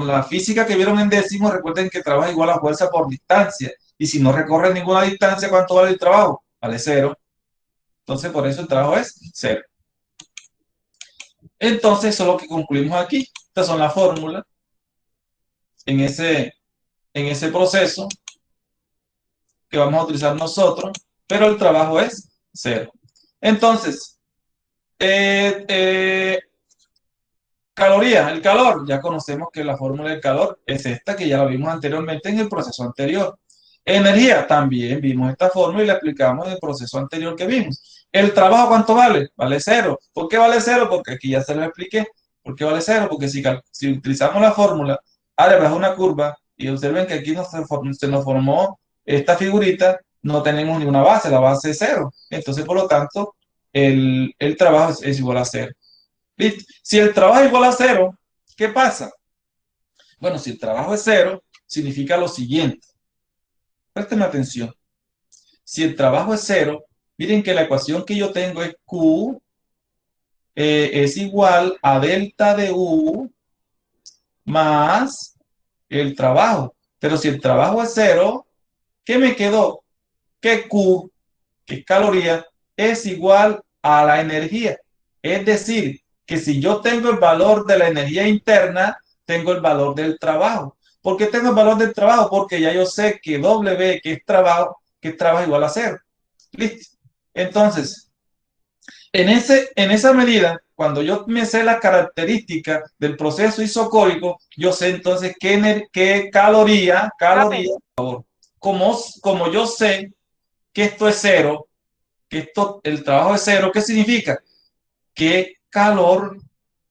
la física que vieron en décimo, recuerden que trabajo igual a fuerza por distancia. Y si no recorre ninguna distancia, ¿cuánto vale el trabajo? Vale 0. Entonces, por eso el trabajo es 0. Entonces, eso es lo que concluimos aquí. Estas son las fórmulas en ese proceso que vamos a utilizar nosotros, pero el trabajo es 0. Entonces, calorías, el calor. Ya conocemos que la fórmula del calor es esta, que ya la vimos anteriormente en el proceso anterior. Energía, también vimos esta fórmula y la explicamos en el proceso anterior que vimos. ¿El trabajo cuánto vale? Vale 0. ¿Por qué vale 0? Porque aquí ya se lo expliqué. ¿Por qué vale 0? Porque si utilizamos la fórmula área bajo una curva, y observen que aquí se nos formó esta figurita, no tenemos ninguna base, la base es 0. Entonces, por lo tanto, el trabajo es igual a 0. ¿Listo? Si el trabajo es igual a 0, ¿qué pasa? Bueno, si el trabajo es 0, significa lo siguiente. Presten atención. Si el trabajo es 0, miren que la ecuación que yo tengo es Q es igual a delta de U más el trabajo. Pero si el trabajo es 0, ¿qué me quedó? Que Q que es caloría, es igual a la energía. Es decir, que si yo tengo el valor de la energía interna, tengo el valor del trabajo. ¿Por qué tengo el valor del trabajo? Porque ya yo sé que W, que es trabajo igual a cero. Listo. Entonces, en esa medida, cuando yo me sé las características del proceso isocórico, yo sé entonces qué caloría, como yo sé que esto es cero, que el trabajo es cero, ¿qué significa? Que calor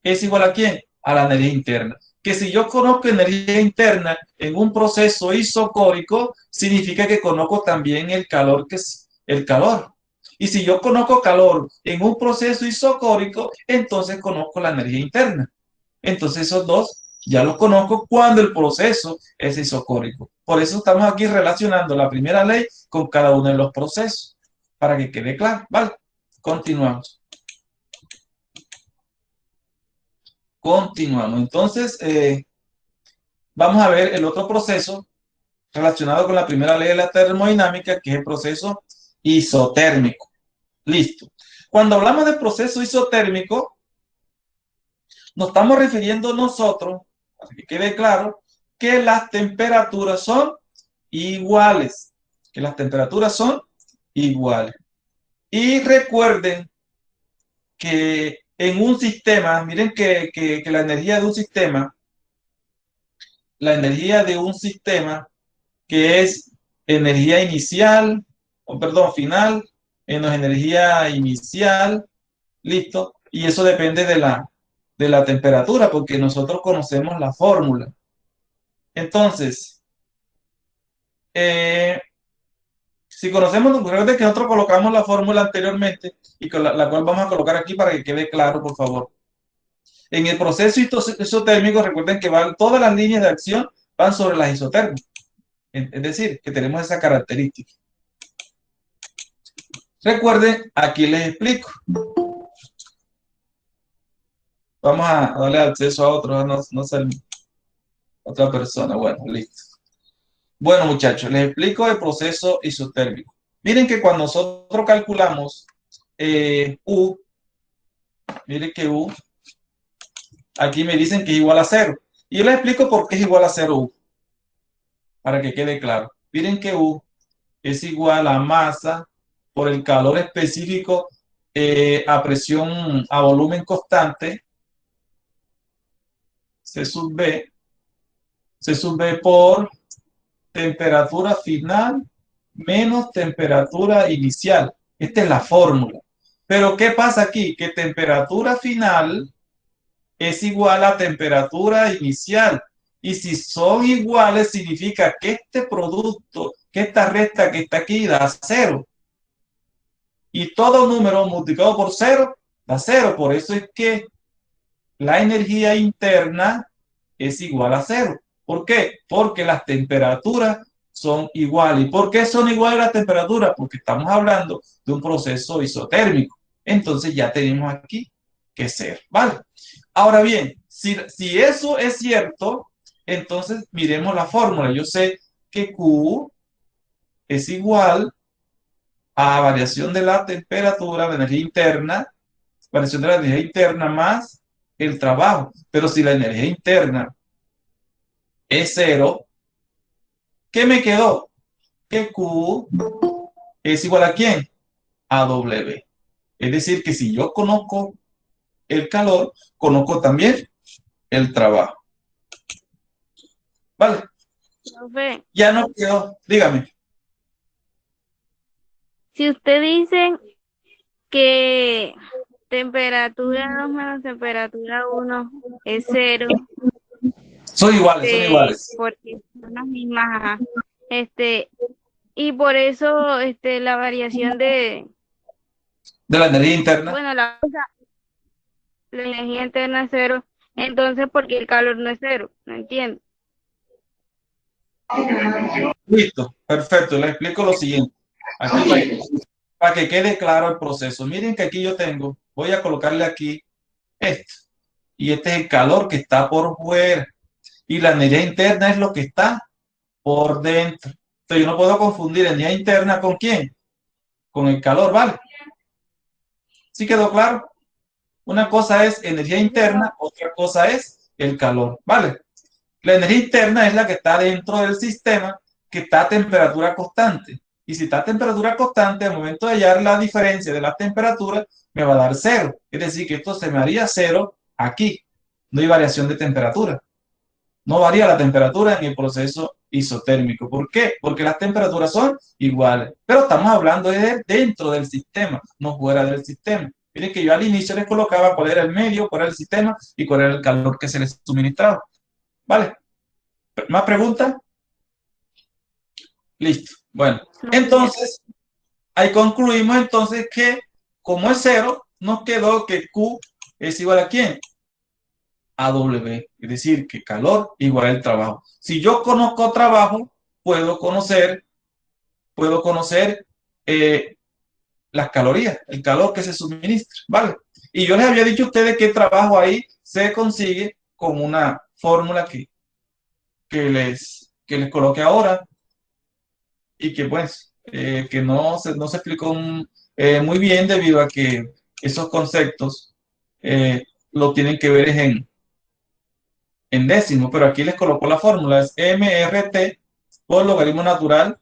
es igual a ¿quién? A la energía interna. Que si yo conozco energía interna en un proceso isocórico, significa que conozco también el calor, que es el calor. Y si yo conozco calor en un proceso isocórico, entonces conozco la energía interna. Entonces esos dos ya los conozco cuando el proceso es isocórico. Por eso estamos aquí relacionando la primera ley con cada uno de los procesos, para que quede claro. ¿Vale? Continuamos. Continuamos. Entonces, vamos a ver el otro proceso relacionado con la primera ley de la termodinámica, que es el proceso isotérmico. Listo. Cuando hablamos de proceso isotérmico, nos estamos refiriendo nosotros, para que quede claro, que las temperaturas son iguales. Que las temperaturas son iguales. Y recuerden que en un sistema, miren que la energía de un sistema que es energía inicial, o perdón, final, menos energía inicial, listo, y eso depende de la temperatura, porque nosotros conocemos la fórmula. Entonces, si conocemos, recuerden que nosotros colocamos la fórmula anteriormente y con la cual vamos a colocar aquí para que quede claro, por favor. En el proceso isotérmico, recuerden que todas las líneas de acción van sobre las isotérmicas. Es decir, que tenemos esa característica. Recuerden, aquí les explico. Vamos a darle acceso a otro, no ser otra persona. Bueno, listo. Bueno, muchachos, les explico el proceso isotérmico. Miren que cuando nosotros calculamos U, miren que U, aquí me dicen que es igual a 0. Y yo les explico por qué es igual a 0 U, para que quede claro. Miren que U es igual a masa por el calor específico a presión, a volumen constante, C sub B por temperatura final menos temperatura inicial. Esta es la fórmula. Pero ¿qué pasa aquí? Que temperatura final es igual a temperatura inicial. Y si son iguales, significa que este producto, que esta recta que está aquí, da 0. Y todo número multiplicado por 0 da 0. Por eso es que la energía interna es igual a 0. ¿Por qué? Porque las temperaturas son iguales. ¿Y por qué son iguales las temperaturas? Porque estamos hablando de un proceso isotérmico. Entonces ya tenemos aquí que ser, ¿vale? Ahora bien, si eso es cierto, entonces miremos la fórmula. Yo sé que Q es igual a variación de la temperatura, de energía interna, variación de la energía interna más el trabajo. Pero si la energía interna es 0, ¿qué me quedó? Que Q es igual ¿a quién? A W. Es decir, que si yo conozco el calor, conozco también el trabajo. ¿Vale? Profe, Ya no quedó. Dígame. si usted dice que temperatura 2 menos temperatura 1 es 0, Son iguales, son iguales. porque son las mismas, ajá. Y por eso, la variación De la energía interna. bueno, la energía interna es 0, entonces, porque el calor no es 0, no entiendo. Listo, perfecto. Les explico lo siguiente. Aquí, para que quede claro el proceso. Miren que aquí yo tengo, voy a colocarle aquí esto. Y este es el calor que está por fuera. Y la energía interna es lo que está por dentro. Entonces yo no puedo confundir energía interna con quién. con el calor, ¿vale? ¿Sí quedó claro? Una cosa es energía interna, otra cosa es el calor, ¿vale? La energía interna es la que está dentro del sistema, que está a temperatura constante. Y si está a temperatura constante, al momento de hallar la diferencia de las temperaturas, me va a dar cero. Es decir, que esto se me haría cero aquí. No hay variación de temperatura. No varía la temperatura en el proceso isotérmico. ¿Por qué? Porque las temperaturas son iguales. Pero estamos hablando de dentro del sistema, no fuera del sistema. Miren que yo al inicio les colocaba cuál era el medio, cuál era el sistema y cuál era el calor que se les suministraba. ¿Vale? ¿Más preguntas? Listo. Bueno, entonces, ahí concluimos entonces que como es cero, nos quedó que Q es igual a ¿quién? A W. Es decir, que calor igual al trabajo. Si yo conozco trabajo, puedo conocer las calorías, el calor que se suministra, ¿vale? Y yo les había dicho a ustedes que el trabajo ahí se consigue con una fórmula que les coloque ahora y que pues que no se explicó muy bien debido a que esos conceptos lo tienen que ver en décimo, pero aquí les colocó la fórmula, es MRT por logaritmo natural.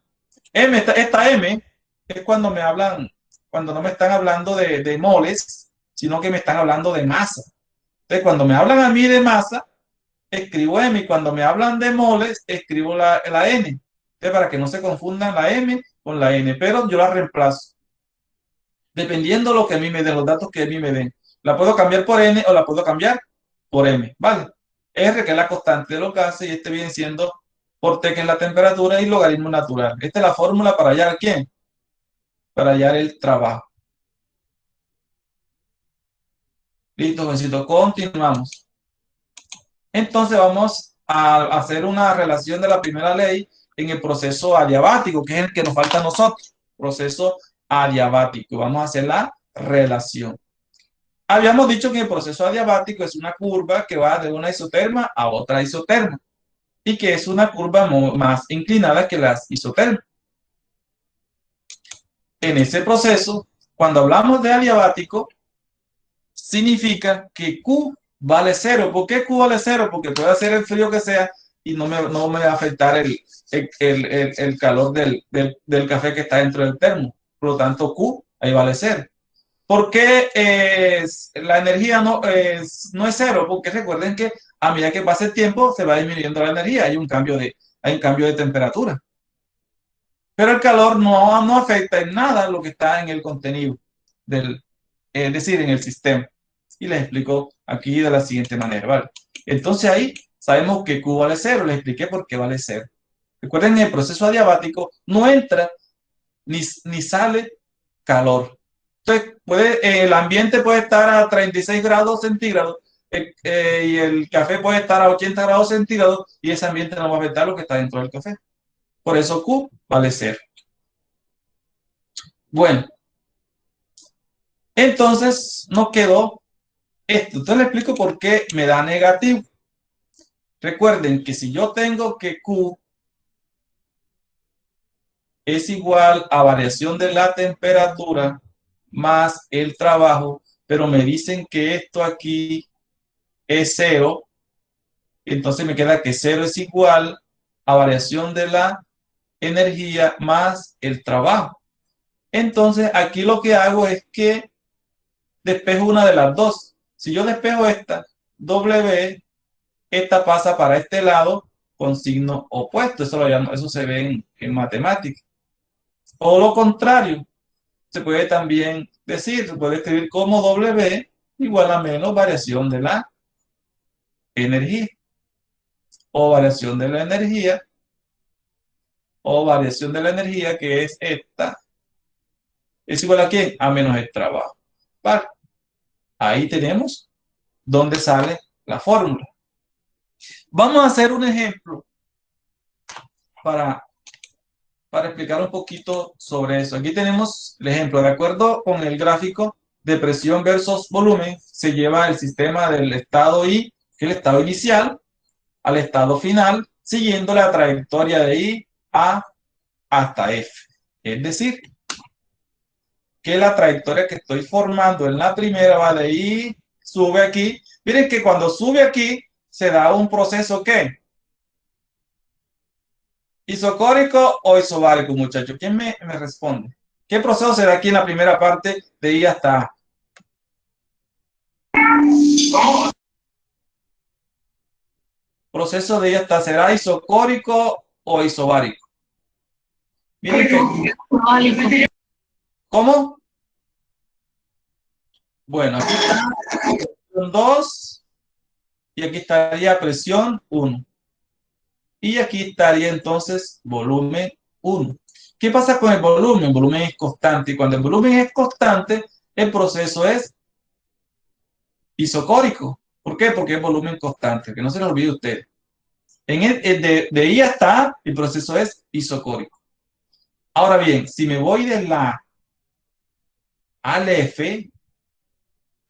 Esta M es cuando me hablan, cuando no me están hablando de moles, sino que me están hablando de masa. Entonces, cuando me hablan a mí de masa, escribo M, y cuando me hablan de moles, escribo la N. Entonces, para que no se confundan la M con la N, pero yo la reemplazo. Dependiendo de lo que a mí me den, los datos que a mí me den. La puedo cambiar por N o la puedo cambiar por M, ¿vale? R, que es la constante de los gases, y este viene siendo por T, que es la temperatura, y logaritmo natural. Esta es la fórmula para hallar ¿quién? Para hallar el trabajo. Listo, jovencito, continuamos. Entonces vamos a hacer una relación de la primera ley en el proceso adiabático, que es el que nos falta a nosotros. Proceso adiabático. Vamos a hacer la relación. Habíamos dicho que el proceso adiabático es una curva que va de una isoterma a otra isoterma y que es una curva más inclinada que las isotermas. En ese proceso, cuando hablamos de adiabático, significa que Q vale cero. ¿Por qué Q vale cero? Porque puede hacer el frío que sea y no me va a afectar el calor del café que está dentro del termo. Por lo tanto, Q ahí vale cero. ¿Por qué la energía no es cero? Porque recuerden que a medida que pasa el tiempo se va disminuyendo la energía, hay un cambio de temperatura. Pero el calor no afecta en nada lo que está en el contenido es decir, en el sistema. Y les explico aquí de la siguiente manera, ¿vale? Entonces ahí sabemos que Q vale cero, les expliqué por qué vale cero. Recuerden, en el proceso adiabático no entra ni sale calor. Entonces, el ambiente puede estar a 36 grados centígrados y el café puede estar a 80 grados centígrados y ese ambiente no va a afectar lo que está dentro del café. Por eso Q vale cero. Bueno, entonces nos quedó esto. Entonces le explico por qué me da negativo. Recuerden que si yo tengo que Q es igual a variación de la temperatura más el trabajo, pero me dicen que esto aquí es cero, entonces me queda que cero es igual a variación de la energía más el trabajo. Entonces aquí lo que hago es que despejo una de las dos. Si yo despejo esta, W, esta pasa para este lado con signo opuesto. Eso se ve en matemáticas. O lo contrario, se puede también decir, se puede escribir como W igual a menos variación de la energía. O variación de la energía. O variación de la energía, que es esta. ¿Es igual a quién? A menos el trabajo. ¿Vale? Ahí tenemos dónde sale la fórmula. Vamos a hacer un ejemplo para explicar un poquito sobre eso. Aquí tenemos el ejemplo. De acuerdo con el gráfico de presión versus volumen, se lleva el sistema del estado I, que es el estado inicial, al estado final, siguiendo la trayectoria de I, A hasta F. Es decir, que la trayectoria que estoy formando en la primera va de ahí, sube aquí. Miren que cuando sube aquí, se da un proceso ¿qué? ¿Isocórico o isobárico, muchachos? ¿Quién me responde? ¿Qué proceso se da aquí en la primera parte de I hasta A? Proceso de I hasta A, ¿será isocórico o isobárico? Miren que... ¿Cómo? Bueno, aquí está presión 2 y aquí estaría presión 1. Y aquí estaría entonces volumen 1. ¿Qué pasa con el volumen? El volumen es constante y cuando el volumen es constante, el proceso es isocórico. ¿Por qué? Porque es volumen constante, que no se lo olvide a usted. De I hasta A, el proceso es isocórico. Ahora bien, si me voy de la A al F,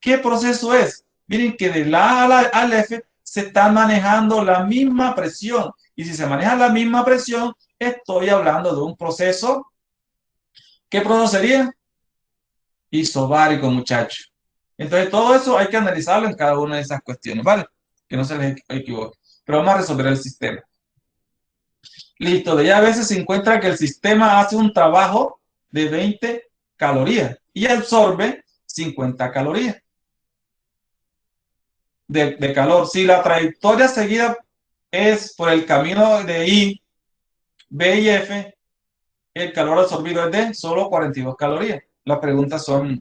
¿qué proceso es? Miren que de la A al F se está manejando la misma presión. Y si se maneja la misma presión, estoy hablando de un proceso. ¿Qué proceso sería? Isobárico, muchachos. Entonces, todo eso hay que analizarlo en cada una de esas cuestiones, ¿vale? Que no se les equivoque. Pero vamos a resolver el sistema. Listo, de ya a veces se encuentra que el sistema hace un trabajo de 20 calorías y absorbe 50 calorías de calor. Si la trayectoria seguida es por el camino de I, B y F, el calor absorbido es de solo 42 calorías. Las preguntas son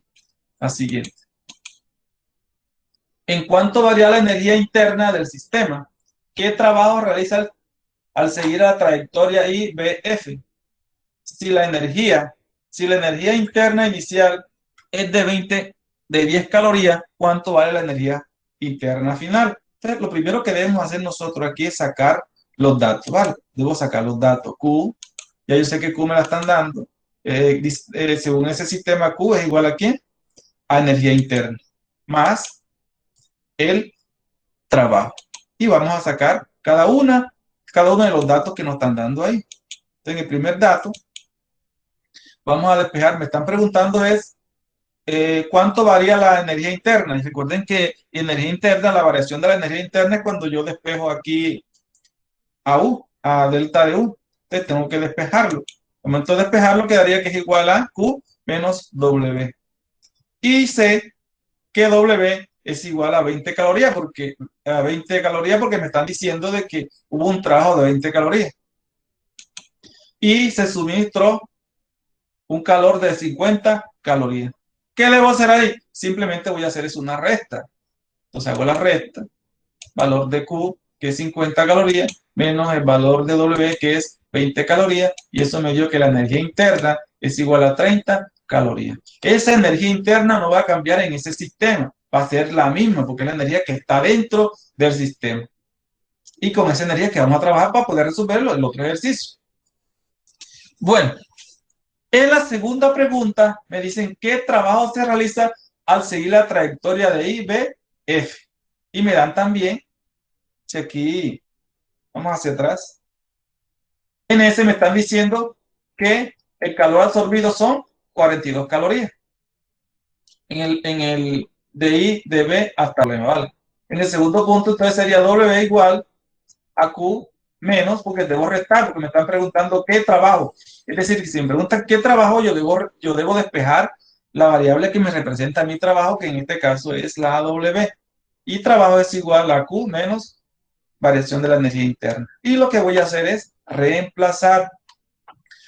las siguientes. ¿En cuánto varía la energía interna del sistema? ¿Qué trabajo realiza al seguir la trayectoria IBF? Si la energía interna inicial es de 10 calorías, ¿cuánto vale la energía interna final? Entonces, lo primero que debemos hacer nosotros aquí es sacar los datos, ¿vale? Debo sacar los datos. Q, ya yo sé que Q me la están dando. Según ese sistema, Q es igual a ¿quién? A energía interna, más el trabajo. Y vamos a sacar cada uno de los datos que nos están dando ahí. Entonces, en el primer dato, vamos a despejar. Me están preguntando es cuánto varía la energía interna. Y recuerden que energía interna, la variación de la energía interna es cuando yo despejo aquí a U, a delta de U. Entonces, tengo que despejarlo. Al momento de despejarlo, quedaría que es igual a Q menos W. Y sé que W es igual a 20 calorías, porque me están diciendo de que hubo un trabajo de 20 calorías. Y se suministró un calor de 50 calorías. ¿Qué debo hacer ahí? Simplemente voy a hacer es una resta. Entonces hago la resta, valor de Q, que es 50 calorías, menos el valor de W, que es 20 calorías, y eso me dio que la energía interna es igual a 30 calorías. Esa energía interna no va a cambiar en ese sistema, va a ser la misma, porque es la energía que está dentro del sistema. Y con esa energía que vamos a trabajar para poder resolver el otro ejercicio. Bueno, en la segunda pregunta me dicen qué trabajo se realiza al seguir la trayectoria de I, B, F. Y me dan también, si aquí vamos hacia atrás, en ese me están diciendo que el calor absorbido son 42 calorías. En el de I, de B hasta W, ¿vale? En el segundo punto, entonces sería W igual a Q menos, porque debo restar, porque me están preguntando qué trabajo. Es decir, que si me preguntan qué trabajo, yo debo despejar la variable que me representa mi trabajo, que en este caso es la W. Y trabajo es igual a Q menos variación de la energía interna. Y lo que voy a hacer es reemplazar.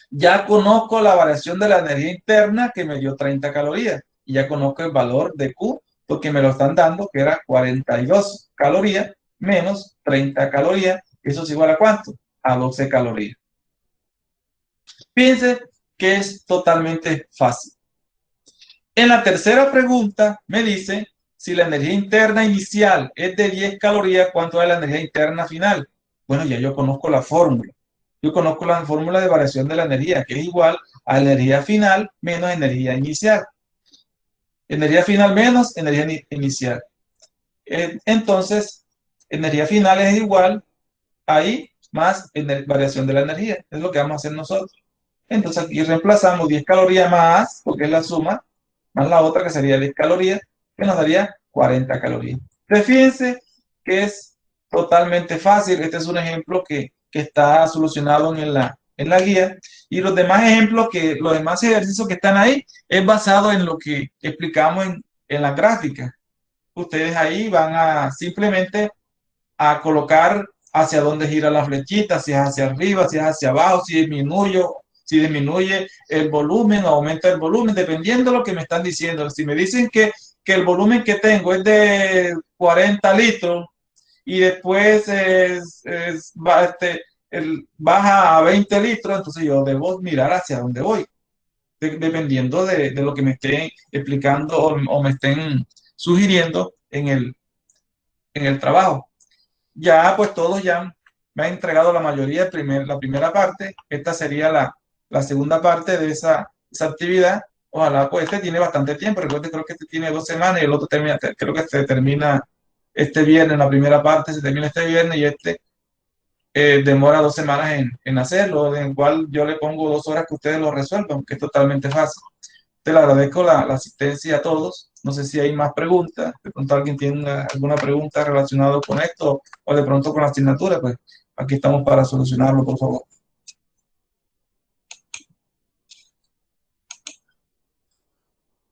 Ya conozco la variación de la energía interna que me dio 30 calorías. Y ya conozco el valor de Q, porque me lo están dando, que era 42 calorías menos 30 calorías. ¿Eso es igual a cuánto? A 12 calorías. Piensen que es totalmente fácil. En la tercera pregunta me dice, si la energía interna inicial es de 10 calorías, ¿cuánto es la energía interna final? Bueno, ya yo conozco la fórmula. Yo conozco la fórmula de variación de la energía, que es igual a energía final menos energía inicial. Energía final menos energía inicial. Entonces, energía final es igual a I más variación de la energía. Es lo que vamos a hacer nosotros. Entonces aquí reemplazamos 10 calorías más, porque es la suma más la otra que sería 10 calorías, que nos daría 40 calorías. Entonces, fíjense que es totalmente fácil. Este es un ejemplo que está solucionado en la guía. Y los demás ejemplos, los demás ejercicios que están ahí, es basado en lo que explicamos en la gráfica. Ustedes ahí van a simplemente a colocar hacia dónde gira la flechita, si es hacia arriba, si es hacia abajo, si disminuye el volumen o aumenta el volumen, dependiendo de lo que me están diciendo. Si me dicen que el volumen que tengo es de 40 litros y después baja a 20 litros, entonces yo debo mirar hacia dónde voy, dependiendo de lo que me estén explicando o me estén sugiriendo en el trabajo. Ya, pues todos ya me han entregado la mayoría, la primera parte. Esta sería la segunda parte de esa actividad. Ojalá, pues este tiene bastante tiempo. Recuerden, creo que este tiene 2 semanas y el otro termina, creo que se termina este viernes, la primera parte se termina este viernes y este demora 2 semanas en hacerlo, en el cual yo le pongo 2 horas que ustedes lo resuelvan, que es totalmente fácil. Te le agradezco la asistencia a todos. No sé si hay más preguntas. De pronto alguien tiene alguna pregunta relacionada con esto o de pronto con la asignatura, pues aquí estamos para solucionarlo, por favor.